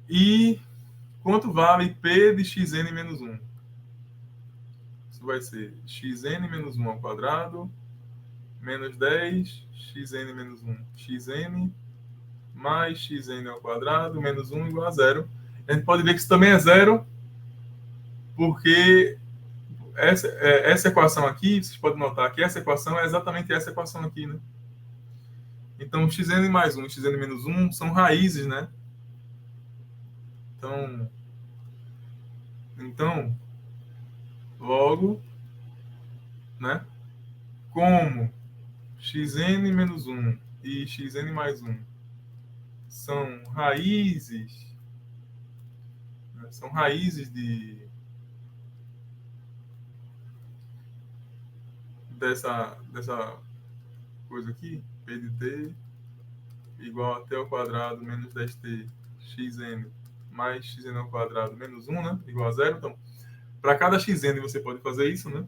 E quanto vale p de xn menos 1? Isso vai ser xn menos 1 ao quadrado menos 10 xn menos 1 xn mais xn ao quadrado menos 1 igual a zero. A gente pode ver que isso também é zero, porque essa equação aqui, vocês podem notar que essa equação é exatamente essa equação aqui, né? Então, xn mais 1 e xn menos 1 são raízes, né? Então, logo, né? Como xn menos 1 e xn mais 1 são raízes, né? São raízes dessa coisa aqui, p de t igual a t ao quadrado menos 10t xn mais xn ao quadrado menos 1, né? Igual a zero. Então, para cada xn você pode fazer isso, né?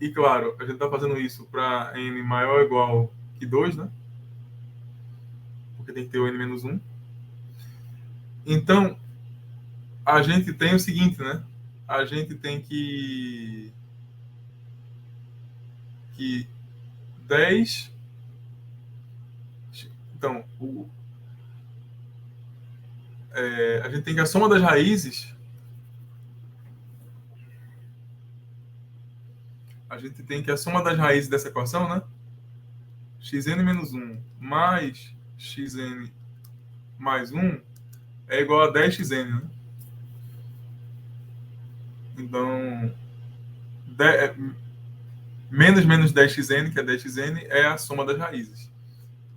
E, claro, a gente está fazendo isso para n maior ou igual que 2, né? Porque tem que ter o n menos 1. Então, a gente tem o seguinte, né? A gente tem que 10... Então, a gente tem que a soma das raízes... A gente tem que a soma das raízes dessa equação, né? Xn menos 1 mais xn mais 1 é igual a 10xn, né? Então, menos 10xn, que é 10xn, é a soma das raízes.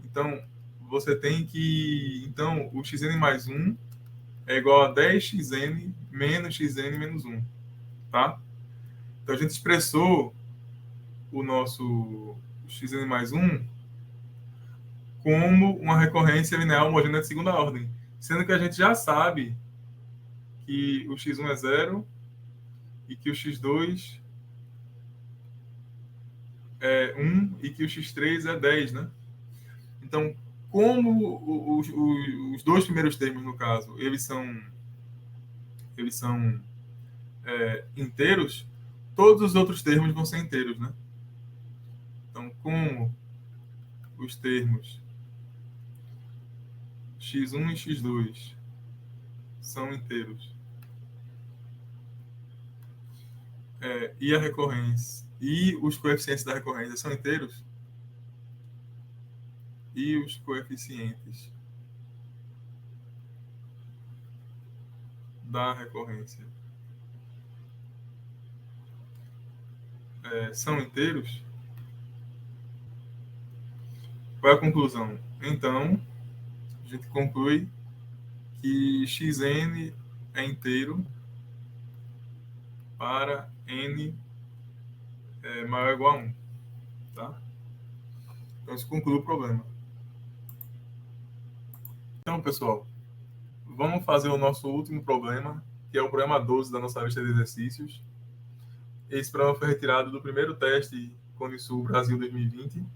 Então, você tem que... Então, o xn mais 1 é igual a 10xn menos xn menos 1, tá? Então, a gente expressou o nosso xn mais 1 como uma recorrência linear homogênea de segunda ordem, sendo que a gente já sabe que o x1 é 0 e que o x2 é 1 e que o x3 é 10, né? Então, como os dois primeiros termos, no caso, eles são inteiros, todos os outros termos vão ser inteiros, né? Então, como os termos x1 e x2 são inteiros, e a recorrência e os coeficientes da recorrência são inteiros, e os coeficientes da recorrência são inteiros, qual é a conclusão? Então, a gente conclui que xn é inteiro para n maior ou igual a 1. Tá? Então, isso conclui o problema. Então, pessoal, vamos fazer o nosso último problema, que é o problema 12 da nossa lista de exercícios. Esse problema foi retirado do primeiro teste Conisul Brasil 2020.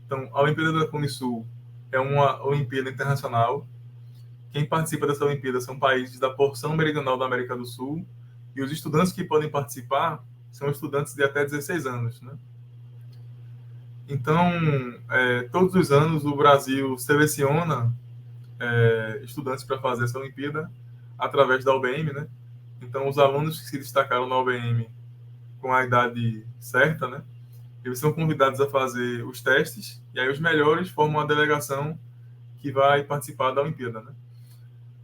Então, a Olimpíada da Conisul é uma Olimpíada internacional. Quem participa dessa Olimpíada são países da porção meridional da América do Sul, e os estudantes que podem participar são estudantes de até 16 anos, né? Então, todos os anos o Brasil seleciona estudantes para fazer essa Olimpíada através da UBM, né? Então, os alunos que se destacaram na UBM com a idade certa, né? Eles são convidados a fazer os testes, e aí os melhores formam a delegação que vai participar da Olimpíada, né?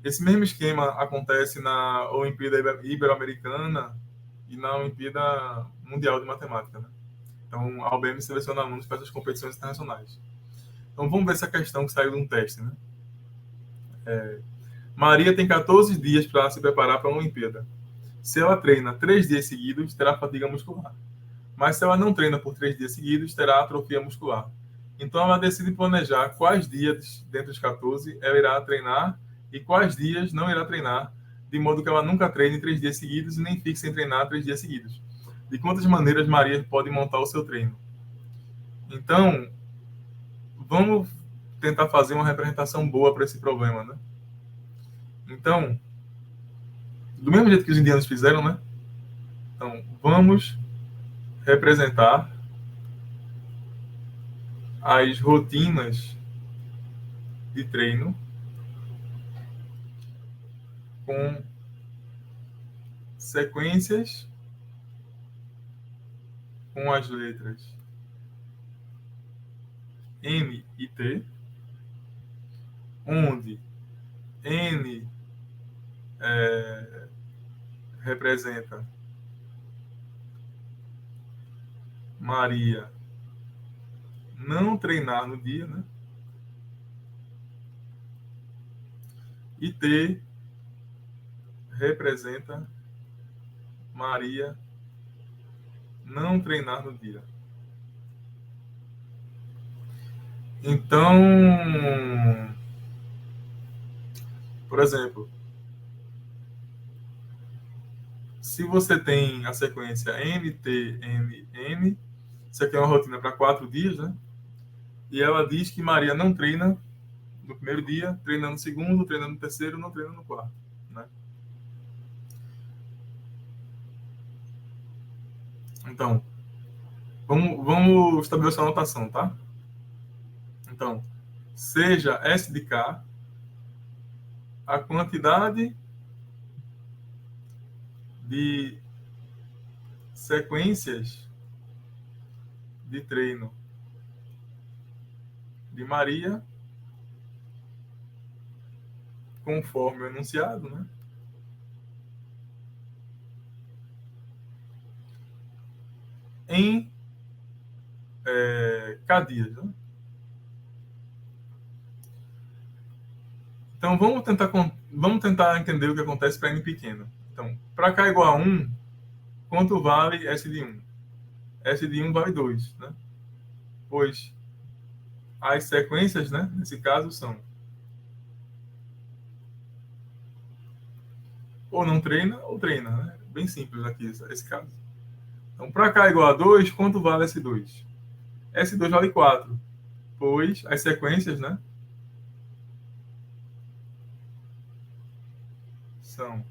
Esse mesmo esquema acontece na Olimpíada Ibero-Americana e na Olimpíada Mundial de Matemática, né? Então, a UBM seleciona alunos para essas competições internacionais. Então, vamos ver essa questão que saiu de um teste, né? Maria tem 14 dias para se preparar para a Olimpíada. Se ela treina 3 dias seguidos, terá fadiga muscular. Mas se ela não treina por 3 dias seguidos, terá atrofia muscular. Então, ela decide planejar quais dias, dentre os 14, ela irá treinar e quais dias não irá treinar, de modo que ela nunca treine 3 dias seguidos e nem fique sem treinar 3 dias seguidos. De quantas maneiras Maria pode montar o seu treino? Então, vamos tentar fazer uma representação boa para esse problema, né? Então, do mesmo jeito que os indianos fizeram, né? Então, vamos representar as rotinas de treino com sequências com as letras N e T, onde N representa Maria não treinar no dia, né? E T representa Maria não treinar no dia. Então, por exemplo, se você tem a sequência NT, N, isso aqui é uma rotina para 4 dias, né? E ela diz que Maria não treina no primeiro dia, treina no segundo, treina no terceiro, não treina no quarto, né? Então, vamos estabelecer uma anotação, tá? Então, seja S de K a quantidade de sequências de treino de Maria conforme o enunciado, né? Em K dias, né? Então, vamos tentar entender o que acontece para n pequeno. Então, para K igual a 1, quanto vale S de 1? S de 1 vale 2, né? Pois as sequências, né, nesse caso, são ou não treina ou treina, né? Bem simples aqui esse caso. Então, para K igual a 2, quanto vale S2? S2 vale 4, pois as sequências, né, são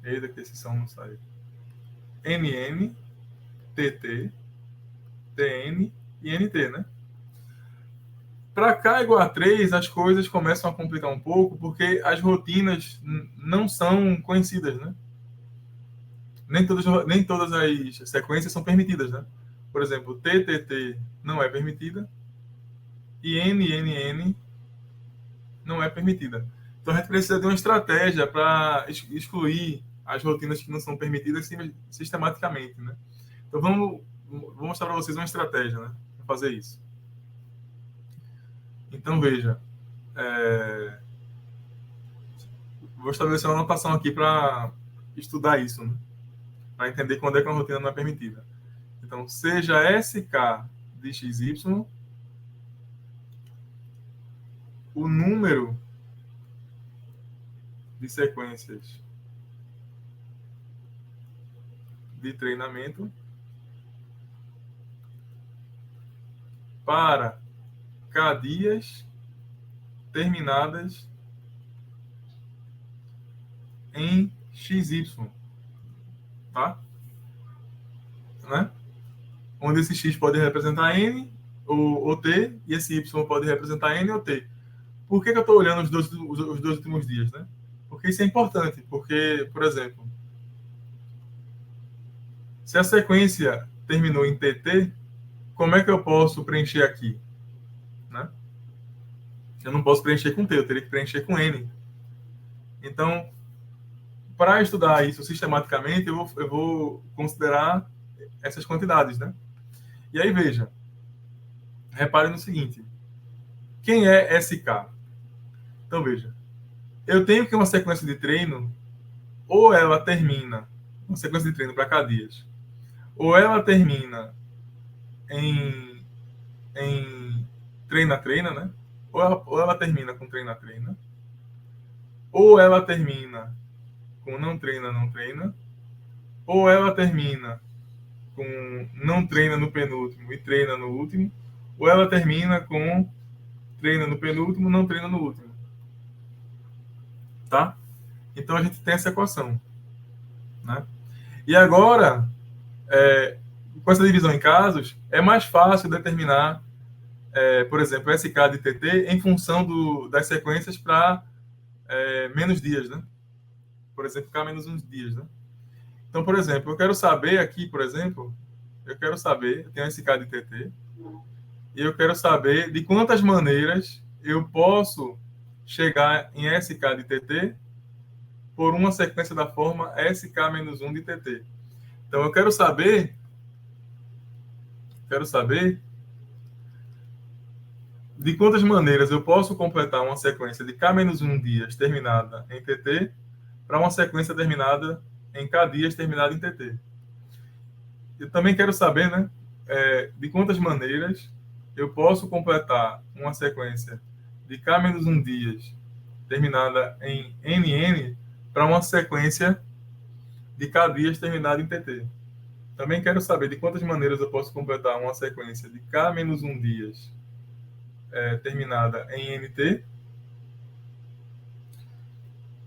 eita que esse som não saiu. NN, TT, TN e NT, né? Para K igual a 3, as coisas começam a complicar um pouco, porque as rotinas não são conhecidas, né? Nem todas as sequências são permitidas, né? Por exemplo, TTT não é permitida e NNN não é permitida. Então a gente precisa de uma estratégia para excluir as rotinas que não são permitidas sistematicamente, né? Então vou mostrar para vocês uma estratégia, né, para fazer isso. Então veja, vou estabelecer uma anotação aqui para estudar isso, né? Para entender quando é que uma rotina não é permitida. Então, seja SK de XY o número de sequências de treinamento para K dias terminadas em XY, tá? Né? Onde esse X pode representar N ou T, e esse Y pode representar N ou T. Por que eu estou olhando os dois últimos dias, né? Porque isso é importante, porque, por exemplo, se a sequência terminou em TT, como é que eu posso preencher aqui? Né? Eu não posso preencher com T, eu teria que preencher com N. Então, para estudar isso sistematicamente, eu vou considerar essas quantidades, né? E aí, veja, repare no seguinte, quem é SK? Então, veja, eu tenho que uma sequência de treino, ou ela termina, uma sequência de treino para K dias, ou ela termina em treina-treina, né? Ou ela termina com treina-treina, ou ela termina com não treina, ou ela termina com não treina no penúltimo e treina no último, ou ela termina com treina no penúltimo, não treina no último. Tá? Então a gente tem essa equação, né? E agora, com essa divisão em casos, é mais fácil determinar, por exemplo, SK de TT em função das sequências para menos dias, né? Por exemplo, K menos uns dias, né? Então, por exemplo, eu quero saber aqui, por exemplo, eu tenho SK de TT, e eu quero saber de quantas maneiras eu posso chegar em SK de TT por uma sequência da forma SK-1 de TT. Então, eu quero saber de quantas maneiras eu posso completar uma sequência de K-1 dias terminada em TT para uma sequência terminada em K dias terminada em TT. Eu também quero saber, né, de quantas maneiras eu posso completar uma sequência de K-1 dias terminada em NN para uma sequência de K dias terminada em TT. Também quero saber de quantas maneiras eu posso completar uma sequência de K-1 dias terminada em NT.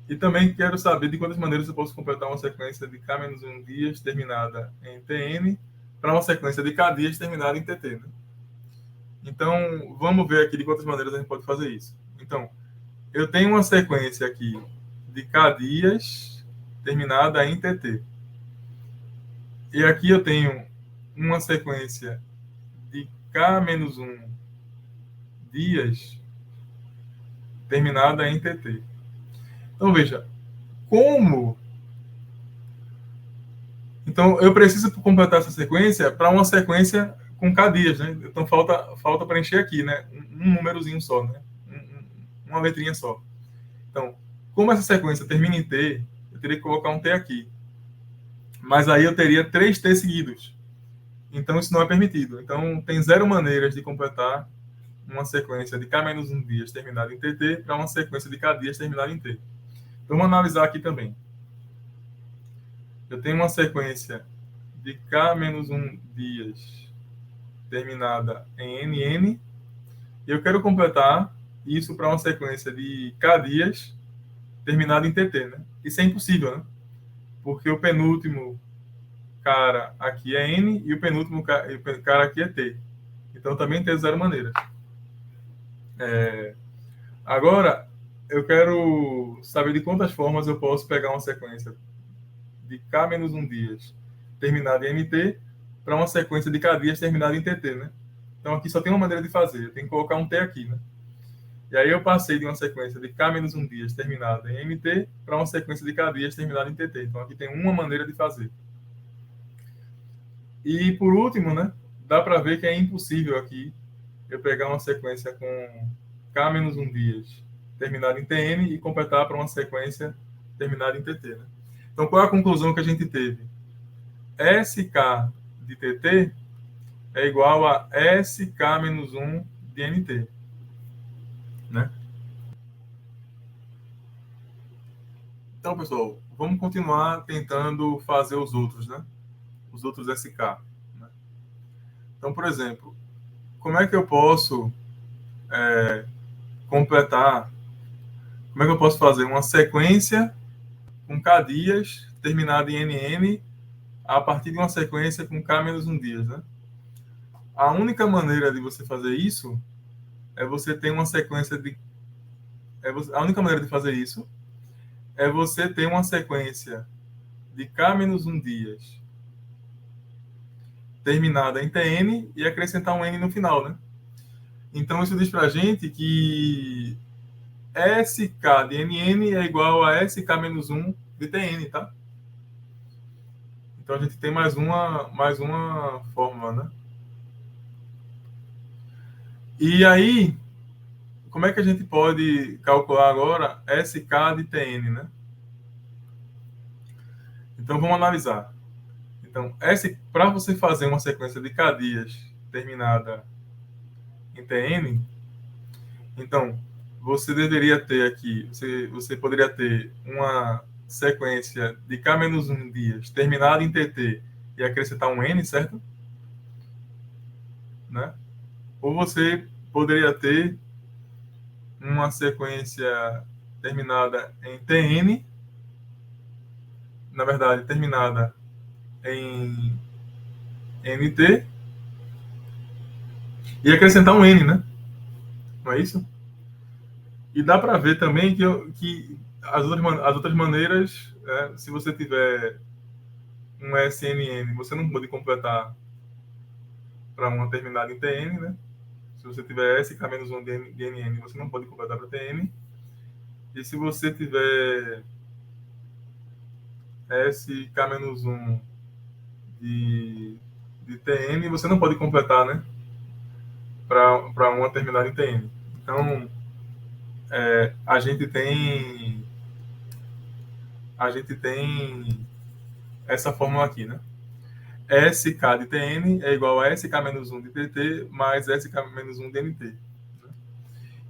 E também quero saber de quantas maneiras eu posso completar uma sequência de K-1 dias terminada em TN para uma sequência de K dias terminada em TT. Né? Então, vamos ver aqui de quantas maneiras a gente pode fazer isso. Então, eu tenho uma sequência aqui de K dias terminada em TT. E aqui eu tenho uma sequência de K-1 dias terminada em TT. Então, veja, Então, eu preciso completar essa sequência para uma sequência com K dias, né? Então, falta preencher aqui, né? Um númerozinho só, né? uma letrinha só. Então, como essa sequência termina em T, eu teria que colocar um T aqui. Mas aí eu teria 3T seguidos. Então, isso não é permitido. Então, tem 0 maneiras de completar uma sequência de K-1 dias terminada em TT para uma sequência de K dias terminada em T. Então, vamos analisar aqui também. Eu tenho uma sequência de K-1 dias terminada em NN e eu quero completar isso para uma sequência de K dias terminada em TT, né? Isso é impossível, né? Porque o penúltimo cara aqui é N e o penúltimo cara aqui é T. Então também tem 0 maneiras. Agora, eu quero saber de quantas formas eu posso pegar uma sequência de K-1 dias terminada em MT para uma sequência de K dias terminada em TT, né? Então aqui só tem uma maneira de fazer, eu tenho que colocar um T aqui, né? E aí eu passei de uma sequência de K-1 dias terminada em MT para uma sequência de K dias terminada em TT. Então aqui tem uma maneira de fazer. E por último, né, dá para ver que é impossível aqui eu pegar uma sequência com K-1 dias terminada em TN e completar para uma sequência terminada em TT, né? Então qual é a conclusão que a gente teve? SK de TT é igual a SK-1 de NT, né? Então, pessoal, vamos continuar tentando fazer os outros, né? Os outros SK, né? Então, por exemplo, como é que eu posso completar, como é que eu posso fazer uma sequência com K dias terminada em NN a partir de uma sequência com K-1 dias, né? A única maneira de você fazer isso é você ter uma sequência de... a única maneira de fazer isso é você ter uma sequência de K-1 dias terminada em TN e acrescentar um N no final, né? Então, isso diz pra gente que SK de NN é igual a SK-1 de TN, tá? Então, a gente tem mais uma fórmula, né? E aí, como é que a gente pode calcular agora SK de TN, né? Então, vamos analisar. Então, para você fazer uma sequência de K dias terminada em TN, então, você deveria ter aqui, você poderia ter uma sequência de K-1 dias terminada em TT e acrescentar um N, certo? Né? Ou você poderia ter uma sequência terminada em TN, na verdade, terminada em NT e acrescentar um N, né? Não é isso? E dá para ver também que as outras maneiras, se você tiver um SNN, você não pode completar para uma terminada em TN, né? Se você tiver SK-1 de NN, você não pode completar para TN. E se você tiver SK-1 de TN, você não pode completar, né? Para uma terminada em TN. Então, a gente tem essa fórmula aqui, né? SK de TN é igual a SK-1 de TT mais SK-1 de NT.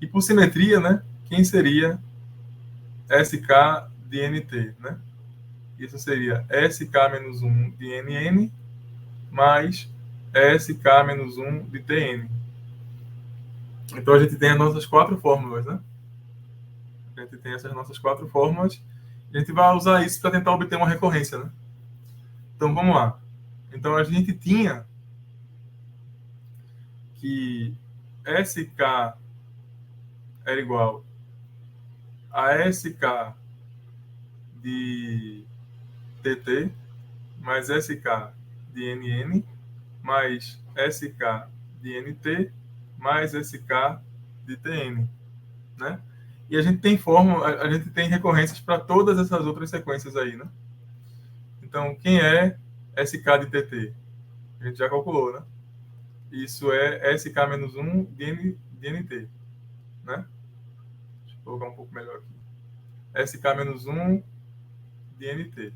E por simetria, né? Quem seria SK de NT, né? Isso seria SK-1 de NN mais SK-1 de TN. Então a gente tem as nossas 4 fórmulas, né? A gente tem essas nossas 4 fórmulas. E a gente vai usar isso para tentar obter uma recorrência, né? Então vamos lá. Então a gente tinha que SK era igual a SK de TT mais SK de NN mais SK de NT mais SK de TN, né? E a gente tem a gente tem recorrências para todas essas outras sequências aí, né? Então, quem é SK de TT? A gente já calculou, né? Isso é SK-1 de NT, né? Vou colocar um pouco melhor aqui. SK-1 de NT.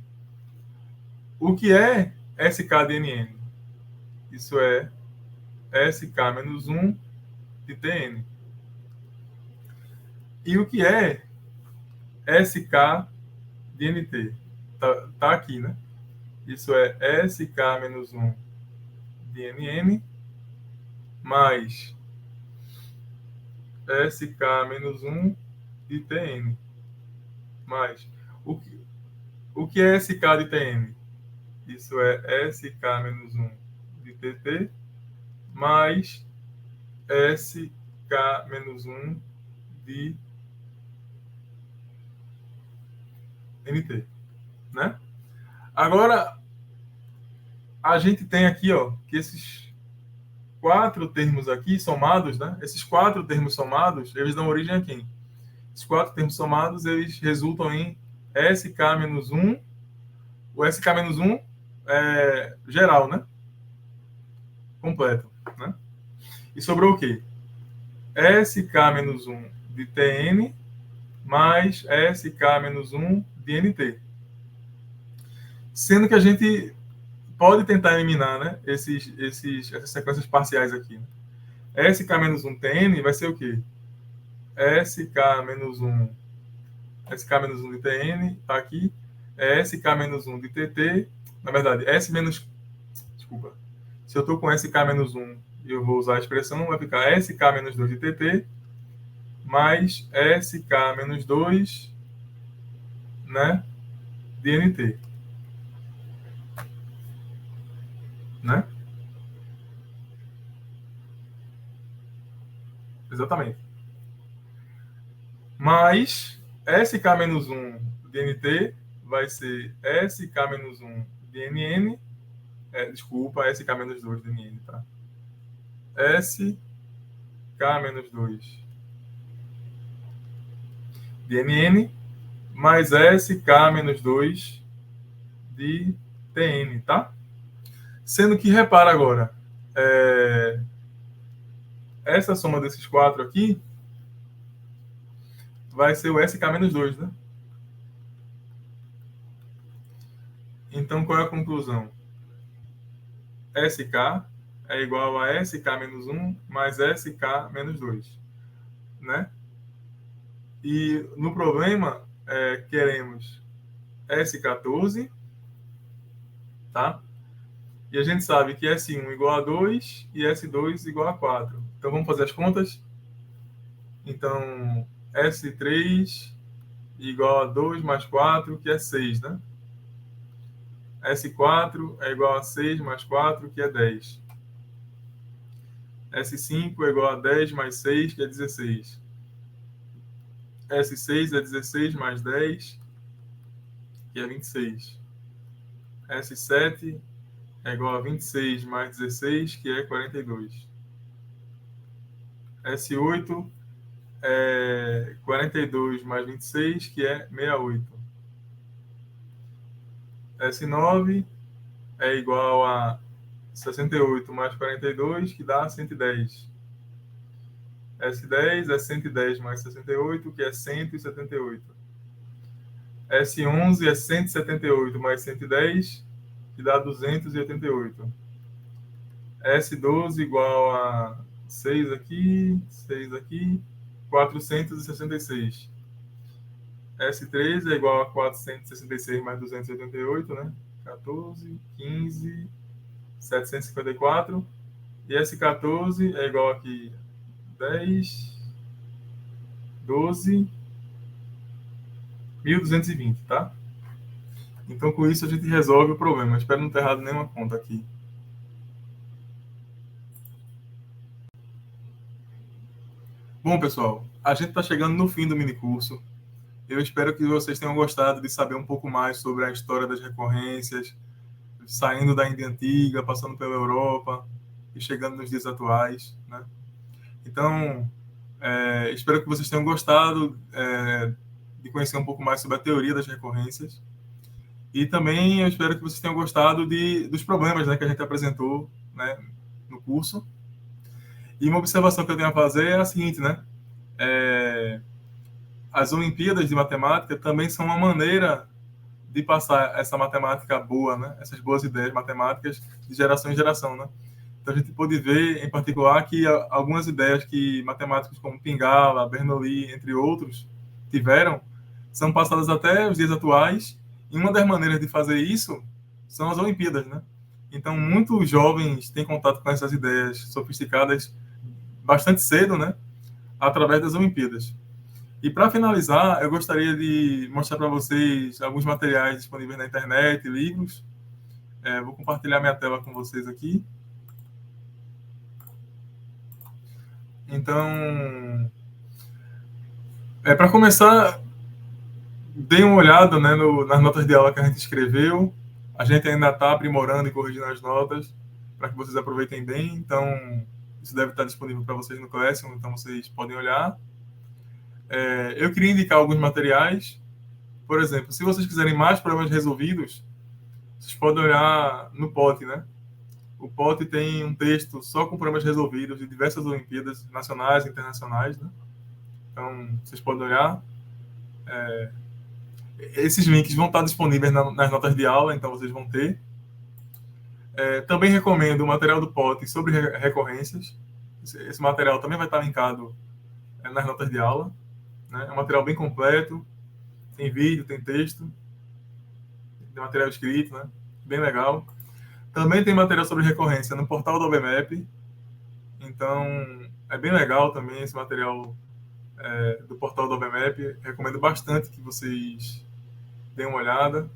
O que é SK de NN? Isso é SK-1 de TN. E o que é SK de NT? Tá aqui, né? Isso é SK-1 de NN mais SK-1 de TN. Mais o que é SK de TN? Isso é SK-1 de TT mais SK-1 de NT, né? Agora, a gente tem aqui, ó, que esses 4 termos aqui somados, né? Esses 4 termos somados, eles dão origem a quem? Esses 4 termos somados, eles resultam em SK-1. O SK-1 é geral, né? Completo, né? E sobrou o quê? SK-1 de TN mais SK-1 de NT. Sendo que a gente pode tentar eliminar, né, essas sequências parciais aqui. SK-1 TN vai ser o quê? SK-1 de TN, tá aqui. SK-1 de TT. Na verdade, desculpa. Se eu estou com SK-1 e eu vou usar a expressão, vai ficar SK-2 de TT mais SK-2, né, de NT. Né? Exatamente. Mas SK-1 de NT vai ser SK-1 de NN. Desculpa, SK-2 de NN, tá? SK-2 de NN mais SK-2 de TN, tá? Sendo que, repara agora, essa soma desses 4 aqui vai ser o SK-2, né? Então, qual é a conclusão? SK é igual a SK-1 mais SK-2, né? E no problema, queremos S14, tá? E a gente sabe que S1 igual a 2 e S2 igual a 4. Então, vamos fazer as contas? Então, S3 igual a 2 mais 4, que é 6, né? S4 é igual a 6 mais 4, que é 10. S5 é igual a 10 mais 6, que é 16. S6 é 16 mais 10, que é 26. S7 é igual a 26 mais 16, que é 42. S8 é 42 mais 26, que é 68. S9 é igual a 68 mais 42, que dá 110. S10 é 110 mais 68, que é 178. S11 é 178 mais 110, que dá 288. S12 igual a 6 aqui, 466. S13 é igual a 466 mais 288, né? 14, 15, 754. E S14 é igual aqui 10, 12, 1220, tá? Então, com isso, a gente resolve o problema. Espero não ter errado nenhuma conta aqui. Bom, pessoal, a gente está chegando no fim do minicurso. Eu espero que vocês tenham gostado de saber um pouco mais sobre a história das recorrências, saindo da Índia Antiga, passando pela Europa e chegando nos dias atuais, né? Então, espero que vocês tenham gostado de conhecer um pouco mais sobre a teoria das recorrências. E também eu espero que vocês tenham gostado dos problemas, né, que a gente apresentou, né, no curso. E uma observação que eu tenho a fazer é a seguinte, né? as Olimpíadas de Matemática também são uma maneira de passar essa matemática boa, né? Essas boas ideias matemáticas de geração em geração, né? Então a gente pode ver, em particular, que algumas ideias que matemáticos como Pingala, Bernoulli, entre outros, tiveram, são passadas até os dias atuais, e uma das maneiras de fazer isso são as Olimpíadas, né? Então, muitos jovens têm contato com essas ideias sofisticadas bastante cedo, né? Através das Olimpíadas. E para finalizar, eu gostaria de mostrar para vocês alguns materiais disponíveis na internet, livros. Vou compartilhar minha tela com vocês aqui. Então, para começar, dê uma olhada, né, nas notas de aula que a gente escreveu. A gente ainda está aprimorando e corrigindo as notas para que vocês aproveitem bem. Então, isso deve estar disponível para vocês no Classroom, então vocês podem olhar. Eu queria indicar alguns materiais. Por exemplo, se vocês quiserem mais problemas resolvidos, vocês podem olhar no POT, né? O POT tem um texto só com problemas resolvidos de diversas Olimpíadas nacionais e internacionais, né? Então, vocês podem olhar. Esses links vão estar disponíveis nas notas de aula, então vocês vão ter. Também recomendo o material do POT sobre recorrências. Esse material também vai estar linkado nas notas de aula, né? É um material bem completo, tem vídeo, tem texto, tem material escrito, né? Bem legal. Também tem material sobre recorrência no portal do OBMAP, então é bem legal também esse material do portal do OBMAP. Recomendo bastante que vocês deem uma olhada.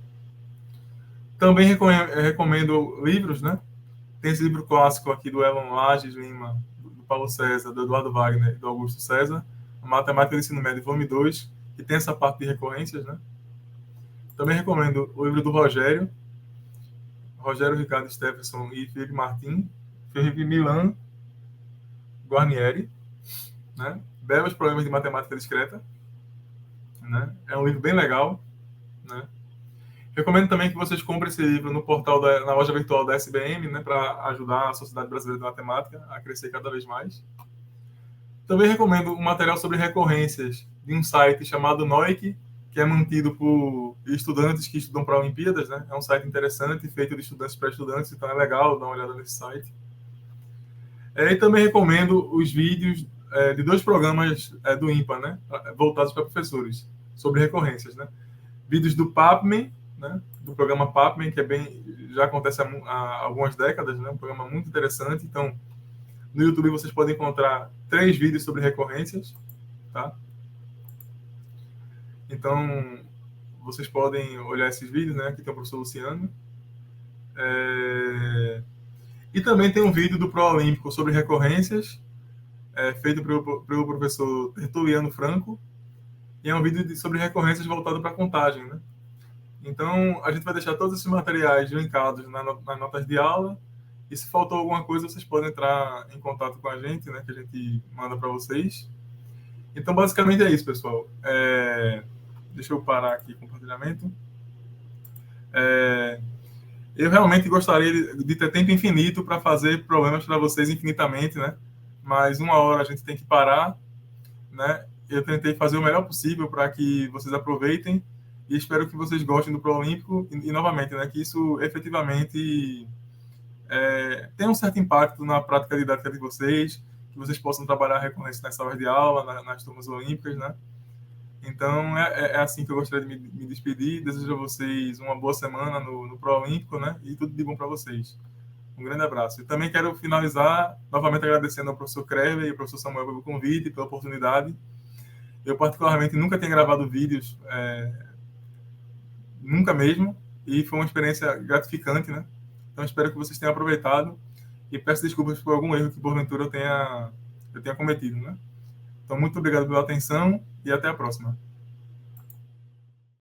Também recomendo livros, né? Tem esse livro clássico aqui do Elon Lages Lima, do Paulo César, do Eduardo Wagner e do Augusto César, a Matemática do Ensino Médio, volume 2, que tem essa parte de recorrências, né? Também recomendo o livro do Rogério Ricardo Stephenson e Felipe Martin, Felipe Milan Guarnieri, né? Belos Problemas de Matemática Discreta, né? É um livro bem legal, né? Recomendo também que vocês comprem esse livro no portal na loja virtual da SBM, né, para ajudar a Sociedade Brasileira de Matemática a crescer cada vez mais. Também recomendo um material sobre recorrências de um site chamado NOIC, que é mantido por estudantes que estudam para Olimpíadas, né? É um site interessante, feito de estudantes para estudantes, então é legal dar uma olhada nesse site. E também recomendo os vídeos de 2 programas do INPA, né, voltados para professores, sobre recorrências, né? Vídeos do PAPMEN, né, do programa PAPMEN, que já acontece há algumas décadas, né? Um programa muito interessante. Então, no YouTube vocês podem encontrar 3 vídeos sobre recorrências, tá? Então, vocês podem olhar esses vídeos, né? Aqui tem o professor Luciano. E também tem um vídeo do Pró-Olímpico sobre recorrências, feito pelo professor Tertuliano Franco, e é um vídeo sobre recorrências voltado para a contagem, né? Então, a gente vai deixar todos esses materiais linkados nas notas de aula, e se faltou alguma coisa, vocês podem entrar em contato com a gente, né? Que a gente manda para vocês. Então, basicamente é isso, pessoal. Deixa eu parar aqui o compartilhamento. Eu realmente gostaria de ter tempo infinito para fazer problemas para vocês infinitamente, né? Mas 1 hora a gente tem que parar, né? Eu tentei fazer o melhor possível para que vocês aproveitem e espero que vocês gostem do Pró-Olímpico e novamente, né? Que isso efetivamente tenha um certo impacto na prática didática de vocês, que vocês possam trabalhar a recorrência nas salas de aula, nas turmas olímpicas, né? Então, é assim que eu gostaria de me despedir. Desejo a vocês uma boa semana no Pró-Olímpico, né? E tudo de bom para vocês. Um grande abraço. E também quero finalizar novamente agradecendo ao professor Krever e ao professor Samuel pelo convite, pela oportunidade. Eu, particularmente, nunca tenho gravado vídeos, nunca mesmo, e foi uma experiência gratificante, né? Então, espero que vocês tenham aproveitado e peço desculpas por algum erro que, porventura, eu tenha cometido, né? Então, muito obrigado pela atenção e até a próxima.